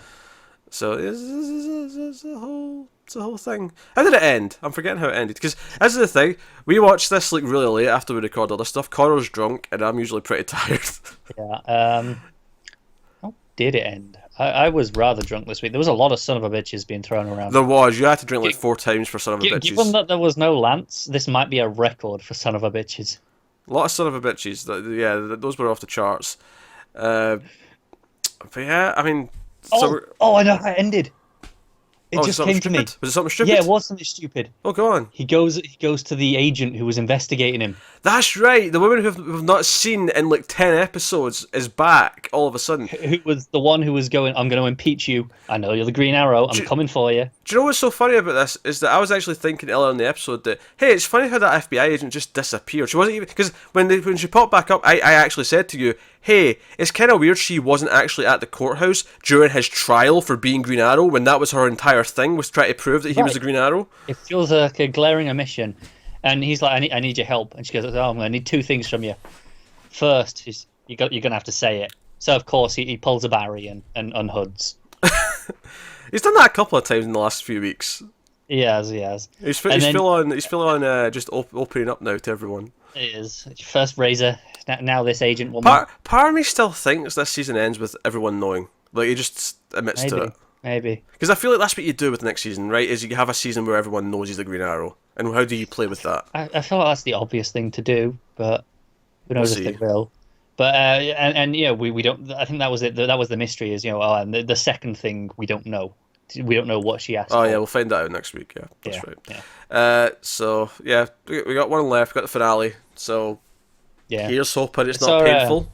So it's a whole thing. How did it end? I'm forgetting how it ended. Because as the thing, we watched this like really late after we record all this stuff. Connor's drunk, and I'm usually pretty tired. Yeah. How did it end? I was rather drunk this week. There was a lot of son of a bitches being thrown around. There was. You had to drink like 4 times for son of a bitches. Given that there was no Lance, this might be a record for son of a bitches. A lot of son of a bitches. Yeah, those were off the charts. But yeah, I mean... I know how it ended. It just came to me. Was it something stupid? Yeah, it was something stupid. Oh, go on. He goes to the agent who was investigating him. That's right. The woman who we've not seen in like 10 episodes is back all of a sudden. Who was the one who was going, I'm going to impeach you. I know you're the Green Arrow. I'm coming for you. Do you know what's so funny about this? Is that I was actually thinking earlier in the episode that, hey, it's funny how that FBI agent just disappeared. She wasn't even... Because when she popped back up, I actually said to you, hey, it's kind of weird she wasn't actually at the courthouse during his trial for being Green Arrow when that was her entire thing, was trying to prove that he was the Green Arrow. It feels like a glaring omission. And he's like, I need your help. And she goes, oh, I'm going to need 2 things from you. First, you're going to have to say it. So, of course, he pulls a Barry and unhoods. He's done that a couple of times in the last few weeks. He has. He's still on just opening up now to everyone. It is. First Razor, now this agent woman. Part of me still thinks this season ends with everyone knowing. Like, he just admits to it. Maybe. Because I feel like that's what you do with the next season, right? Is you have a season where everyone knows he's the Green Arrow. And how do you play with that? I feel like that's the obvious thing to do, but who knows if they will. But and yeah, we don't. I think that was it. That was the mystery. Is and the second thing we don't know. We don't know what she asked. Oh yeah, we'll find that out next week. Yeah, that's right. Yeah. So yeah, we got one left. We got the finale. So yeah, here's hoping it's not painful.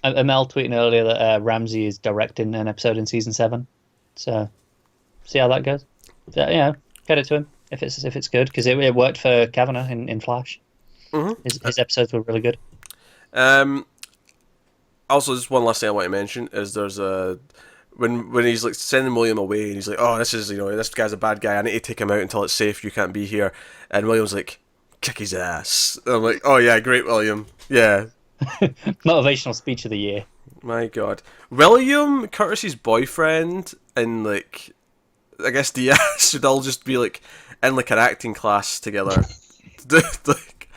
Mel tweeting earlier that Ramsey is directing an episode in season 7. So see how that goes. So, credit to him if it's good, because it worked for Kavanagh in Flash. Mm-hmm. His episodes were really good. Also, just one last thing I want to mention is there's a when he's like sending William away and he's like, oh, this guy's a bad guy. I need to take him out until it's safe. You can't be here. And William's like, kick his ass. And I'm like, oh yeah, great, William. Yeah. Motivational speech of the year. My God, William, Curtis's boyfriend, and like, I guess Diaz should all just be like in like an acting class together. Like,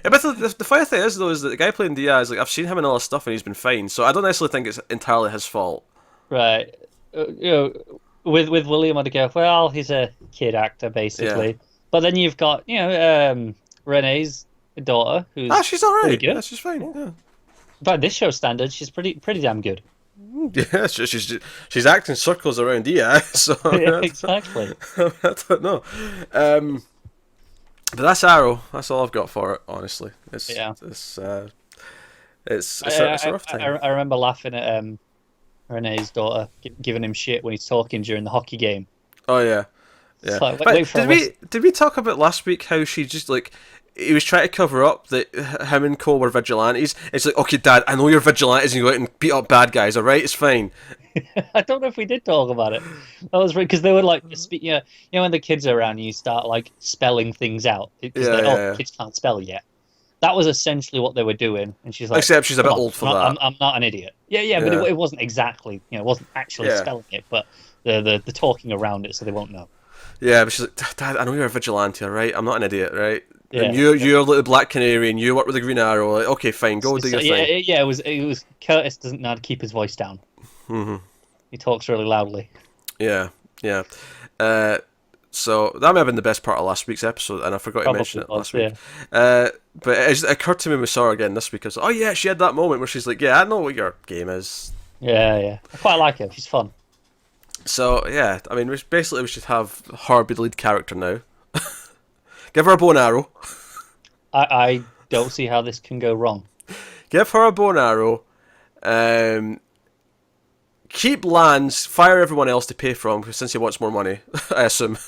but the funny thing is though is that the guy playing Diaz, like I've seen him in all this stuff and he's been fine. So I don't necessarily think it's entirely his fault. Right. With William, I'd go, well, he's a kid actor basically. Yeah. But then you've got Renee's daughter, who's she's alright. Pretty good. Yeah, she's fine. Yeah. By this show standards, she's pretty damn good. Yeah, she's acting circles around Diaz. So yeah, exactly. I don't know. But that's Arrow. That's all I've got for it. Honestly, it's a rough time. I remember laughing at Renee's daughter giving him shit when he's talking during the hockey game. Oh yeah. Like, did we talk about last week how she just like he was trying to cover up that him and Cole were vigilantes? It's like, okay, Dad, I know you're vigilantes and you go out and beat up bad guys. All right, it's fine. I don't know if we did talk about it. That was because they were like, when the kids are around, you start like spelling things out because kids can't spell yet. That was essentially what they were doing, and she's like, except she's a bit old for that. I'm not an idiot. Yeah. But it wasn't exactly, it wasn't actually spelling it, but the talking around it, so they won't know. Yeah, but she's like, Dad, I know you're a vigilante, right? I'm not an idiot, right? Yeah, and you're like the Black Canary, and you work with the Green Arrow. Like, okay, fine, go do your thing. Yeah, it was Curtis doesn't know how to keep his voice down. Mm-hmm. He talks really loudly. Yeah. So that may have been the best part of last week's episode, and I forgot to mention it last week. But it occurred to me when we saw her again this week. I was like, oh yeah, she had that moment where she's like, yeah, I know what your game is. Yeah. I quite like her. She's fun. So yeah, I mean, we should have her be the lead character now. Give her a bow and arrow. I don't see how this can go wrong. Give her a bow and arrow. Keep Lance, fire everyone else to pay for him since he wants more money, I assume.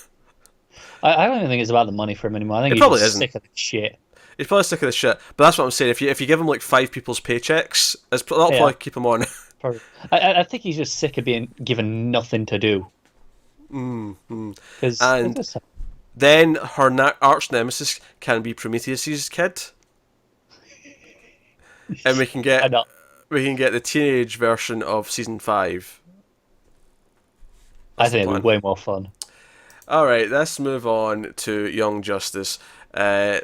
I don't even think it's about the money for him anymore. I think he's probably just sick of the shit. He's probably sick of the shit. But that's what I'm saying. If you give him like 5 people's paychecks, that'll probably keep him on. Probably. I think he's just sick of being given nothing to do. And then her arch nemesis can be Prometheus's kid, and we can get the teenage version of season 5. I think it'd be way more fun. Alright, let's move on to Young Justice,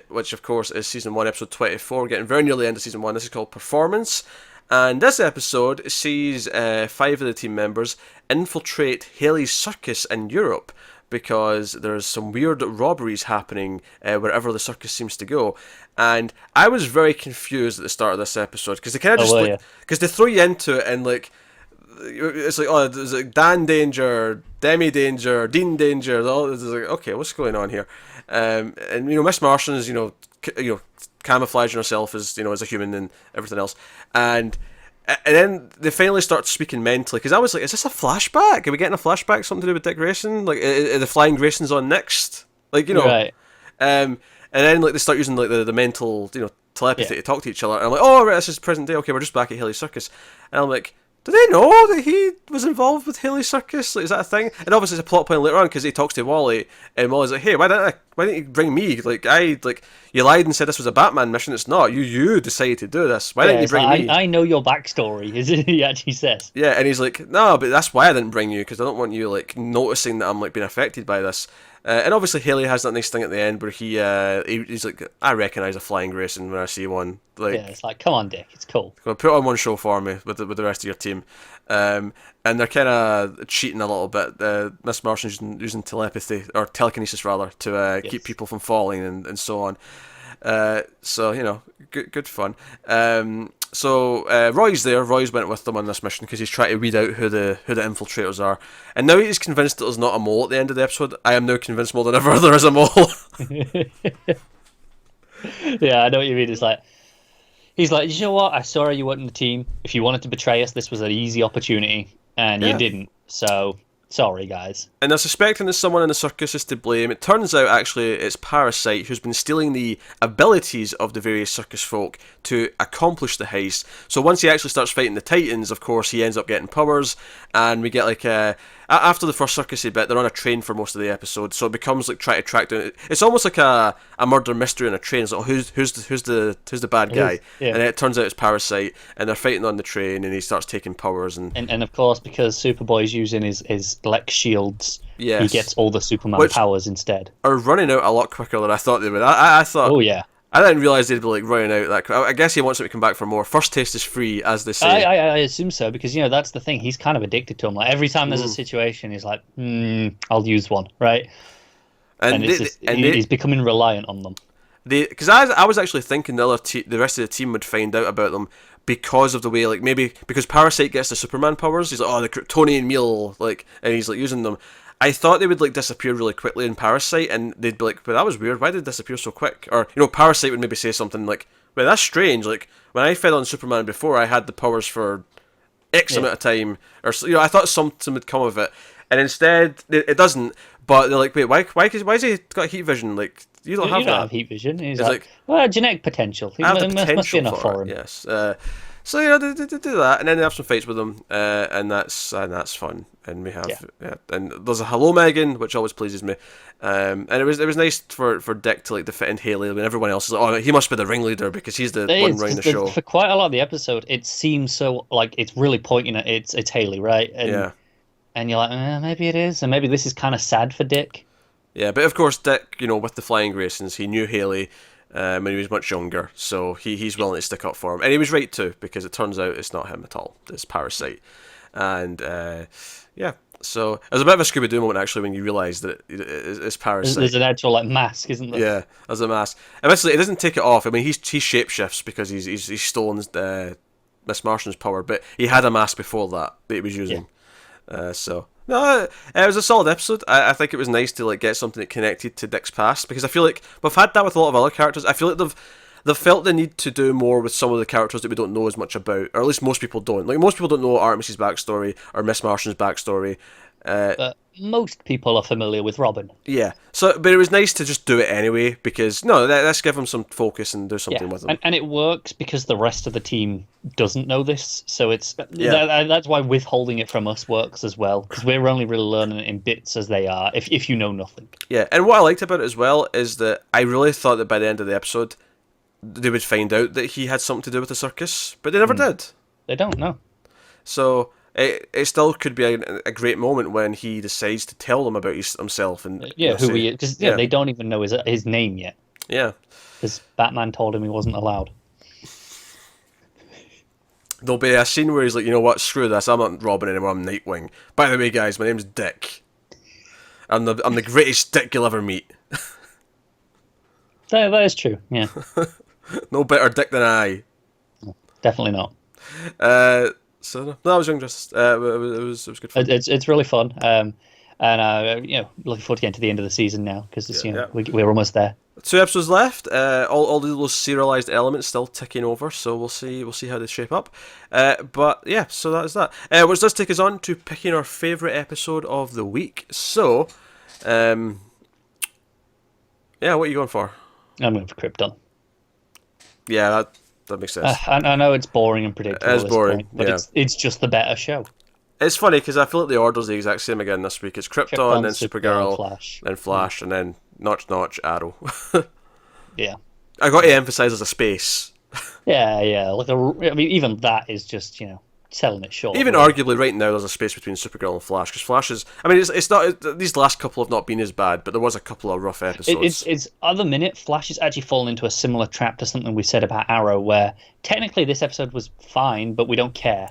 which of course is season 1, episode 24. We're getting very nearly into season 1. This is called Performance, And this episode sees 5 of the team members infiltrate Haley's circus in Europe because there's some weird robberies happening wherever the circus seems to go. And I was very confused at the start of this episode because they kind of just because they throw you into it and like it's like, oh, there's like Dan Danger, Demi Danger, Dean Danger. It's like, okay, what's going on here? And Miss Martian is camouflaging herself as as a human and everything else, and then they finally start speaking mentally because I was like, is this a flashback? Are we getting a flashback? Something to do with Dick Grayson? Like, are the Flying Graysons on next? Like, right. And then like they start using like the mental telepathy to talk to each other, and I'm like, oh right, this is present day. Okay, we're just back at Haley's Circus, and I'm like, do they know that he was involved with Haley's Circus? Like, is that a thing? And obviously it's a plot point later on because he talks to Wally, and Wally's like, hey, why didn't you bring me? Like, you lied and said this was a Batman mission. It's not. You decided to do this. Why didn't you bring me? I know your backstory, is it? He actually says. Yeah, and he's like, no, but that's why I didn't bring you, because I don't want you like noticing that I'm like being affected by this. And obviously Haley has that nice thing at the end where he's like, I recognise a Flying Grayson when I see one. Like, yeah, it's like, come on, Dick, it's cool. Put on one show for me with the rest of your team. And they're kind of cheating a little bit. Miss Martian's using telepathy, or telekinesis rather, to keep people from falling and so on. So good fun. So Roy's there. Roy's went with them on this mission because he's trying to weed out who the infiltrators are. And now he's convinced that there's not a mole at the end of the episode. I am now convinced more than ever there is a mole. Yeah, I know what you mean. It's like, he's like, you know what? I saw you weren't in the team. If you wanted to betray us, this was an easy opportunity, and you didn't. So sorry, guys. And they're suspecting that someone in the circus is to blame. It turns out, actually, it's Parasite who's been stealing the abilities of the various circus folk to accomplish the heist. So once he actually starts fighting the Titans, of course, he ends up getting powers, and we get like after the first circusy bit, they're on a train for most of the episode, so it becomes like trying to track down. It's almost like a murder mystery on a train. It's like, who's the bad guy? And then it turns out it's Parasite, and they're fighting on the train, and he starts taking powers, and of course, because Superboy's using his Lex shields, he gets all the Superman powers instead. Are running out a lot quicker than I thought they would. I thought. Oh yeah. I didn't realise they'd be like running out that quick. I guess he wants them to come back for more. First taste is free, as they say. I assume so, because that's the thing. He's kind of addicted to them. Like every time there's a situation, he's like, I'll use one, right? And he's becoming reliant on them. Because I was actually thinking the rest of the team would find out about them because of the way, like maybe because Parasite gets the Superman powers. He's like, oh, the Kryptonian meal, like, and he's like using them. I thought they would like disappear really quickly in Parasite, and they'd be like, but that was weird, why did it disappear so quick? Or, Parasite would maybe say something like, well, that's strange, like, when I fed on Superman before, I had the powers for X amount of time, or, I thought something would come of it, and instead, it doesn't, but they're like, wait, why has he got heat vision? Like, you don't have that. You don't have heat vision. He's like, well, genetic potential. Must be enough for him. Yes. So they do that, and then they have some fights with them, and that's fun. And we have and there's a hello Megan, which always pleases me. And it was nice for Dick to like defend Haley when everyone else is like, oh, he must be the ringleader because he's the one running the show. For quite a lot of the episode, it seems so like it's really pointing at it's Haley, right? And you're like, maybe it is, and maybe this is kind of sad for Dick. Yeah, but of course Dick, with the Flying Graysons, he knew Haley when he was much younger, so he's willing to stick up for him, and he was right too, because it turns out it's not him at all. It's Parasite, and so it was a bit of a Scooby-Doo moment actually when you realise that it's Parasite. There's an actual like mask, isn't there? Yeah, there's a mask. Eventually, it doesn't take it off. I mean, he shapeshifts because he's stolen Miss Martian's power, but he had a mask before that he was using. So. No, it was a solid episode. I think it was nice to like get something that connected to Dick's past, because I feel like we've had that with a lot of other characters. I feel like they've felt the need to do more with some of the characters that we don't know as much about, or at least most people don't. Like most people don't know Artemis's backstory or Miss Martian's backstory. But most people are familiar with Robin. Yeah. So, but it was nice to just do it anyway, because let's give them some focus and do something with them. And it works because the rest of the team doesn't know this, so it's that's why withholding it from us works as well, because we're only really learning it in bits as they are. If you know nothing. Yeah, and what I liked about it as well is that I really thought that by the end of the episode they would find out that he had something to do with the circus, but they never did. They don't know. So. It still could be a great moment when he decides to tell them about himself and who he is, because they don't even know his name yet. Yeah, because Batman told him he wasn't allowed. there'll be a scene where he's like, you know what, screw this, I'm not Robin anymore, I'm Nightwing. By the way, guys, my name's Dick. I'm the greatest Dick you'll ever meet. That is true, yeah. No better Dick than I. Definitely not. So no, that was Young Justice. It was good fun. It's really fun. And looking forward to getting to the end of the season now because we're almost there. 2 episodes left. All those serialized elements still ticking over, so we'll see how they shape up. But yeah, so that is that. Which does take us on to picking our favorite episode of the week. So, yeah, what are you going for? I'm going for Krypton. Yeah, that makes sense. I know it's boring and predictable. It's boring, but it's just the better show. It's funny because I feel like the order's the exact same again this week. It's Krypton, then Supergirl, then Flash, and then Notch, Arrow. Yeah. I got to emphasise there's a space. Yeah. Like even that is just selling it short. Even arguably right now there's a space between Supergirl and Flash because Flash is. I mean, it's not. These last couple have not been as bad, but there was a couple of rough episodes. It's other minute Flash is actually fallen into a similar trap to something we said about Arrow, where technically this episode was fine, but we don't care.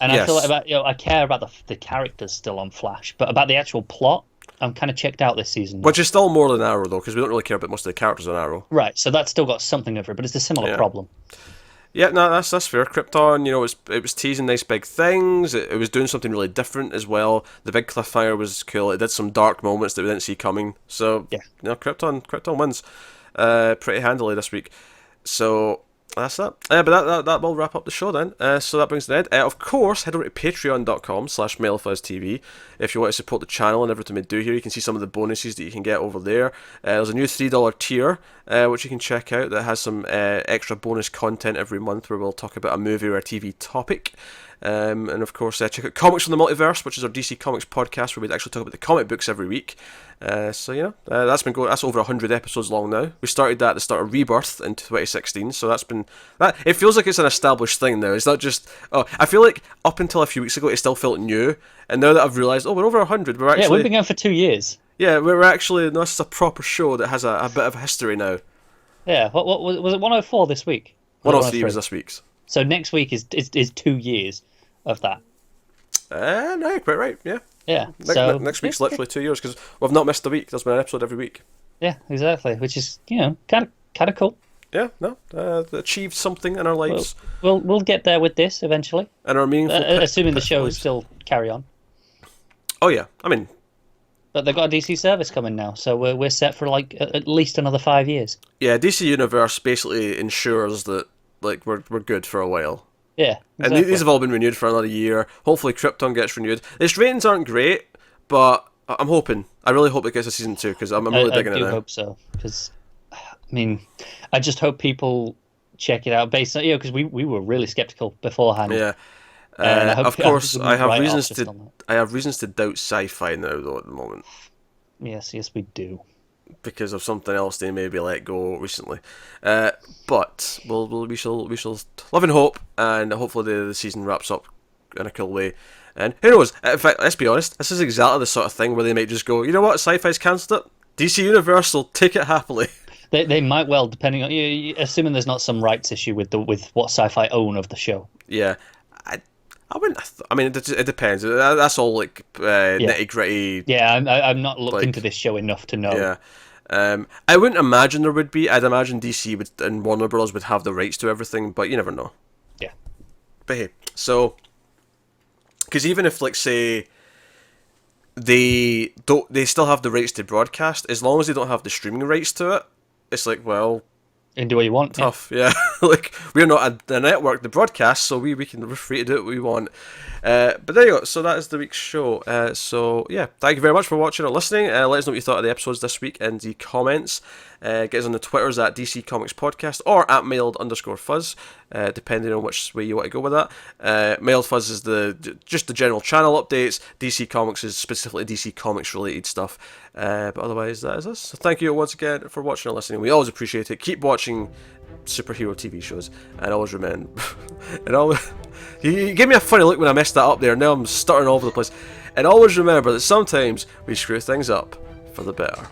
And I feel like I care about the characters still on Flash, but about the actual plot, I'm kind of checked out this season. Which is still more than Arrow though, because we don't really care about most of the characters on Arrow. Right, so that's still got something over it, but it's a similar problem. Yeah, no, that's fair. Krypton, it was teasing nice big things. It was doing something really different as well. The big cliffhanger was cool. It did some dark moments that we didn't see coming. So Krypton wins pretty handily this week. So that's that. But that will wrap up the show then. So that brings it to the end. Of course, head over to patreon.com/MailFuzzTV if you want to support the channel and everything we do here. You can see some of the bonuses that you can get over there. There's a new $3 tier which you can check out that has some extra bonus content every month where we'll talk about a movie or a TV topic. And of course, check out Comics from the Multiverse, which is our DC Comics podcast where we actually talk about the comic books every week. That's been going. That's over 100 episodes long now. We started that at the start of Rebirth in 2016, so that's been that. It feels like it's an established thing now. It's not just I feel like up until a few weeks ago, it still felt new, and now that I've realised, we're over 100. We're actually we've been going for 2 years. Yeah, we're actually this is a proper show that has a bit of history now. Yeah, what was it? 104 this week. 103 was this week's. So next week is 2 years of that. No, quite right. Yeah. Yeah. Next week's literally 2 years because we've not missed a week. There's been an episode every week. Yeah, exactly. Which is kind of cool. Yeah. No. Achieved something in our lives. We'll get there with this eventually. And our meaningful. Assuming the show is still carry on. Oh yeah. I mean. But they've got a DC service coming now, so we're set for like at least another 5 years. Yeah, DC Universe basically ensures that we're good for a while. Yeah, exactly. And these have all been renewed for another year. Hopefully Krypton gets renewed. Its ratings aren't great, but I'm hoping. I really hope it gets a season 2 because I'm really digging it now. I do hope so because, I just hope people check it out based on because we were really skeptical beforehand. Yeah. Of course, I have reasons to doubt sci-fi now though at the moment. Yes, we do. Because of something else they maybe let go recently, but we shall live in hope, and hopefully the season wraps up in a cool way. And who knows? In fact, let's be honest, this is exactly the sort of thing where they might just go, you know what, Sci-Fi's cancelled it. DC Universe will take it happily. They might well, depending on assuming there's not some rights issue with what Sci-Fi own of the show. Yeah. I wouldn't. It depends. That's all nitty gritty. Yeah, I'm not looked into this show enough to know. Yeah, I wouldn't imagine there would be. I'd imagine DC and Warner Bros would have the rights to everything, but you never know. Yeah. But hey, so because even if say they still have the rights to broadcast, as long as they don't have the streaming rights to it, it's well. And do what you want. Tough, yeah. We're not a network, the broadcast, so we're free to do what we want. But there you go. So that is the week's show. So yeah, thank you very much for watching or listening. Let us know what you thought of the episodes this week in the comments. Get us on the Twitters at DC Comics Podcast or at mailed_fuzz, depending on which way you want to go with that. Mailed Fuzz is just the general channel updates. DC Comics is specifically DC Comics related stuff. But otherwise, that is us. So thank you once again for watching or listening. We always appreciate it. Keep watching superhero TV shows, and always remember. You gave me a funny look when I messed that up there. Now I'm stuttering all over the place. And always remember that sometimes we screw things up for the better.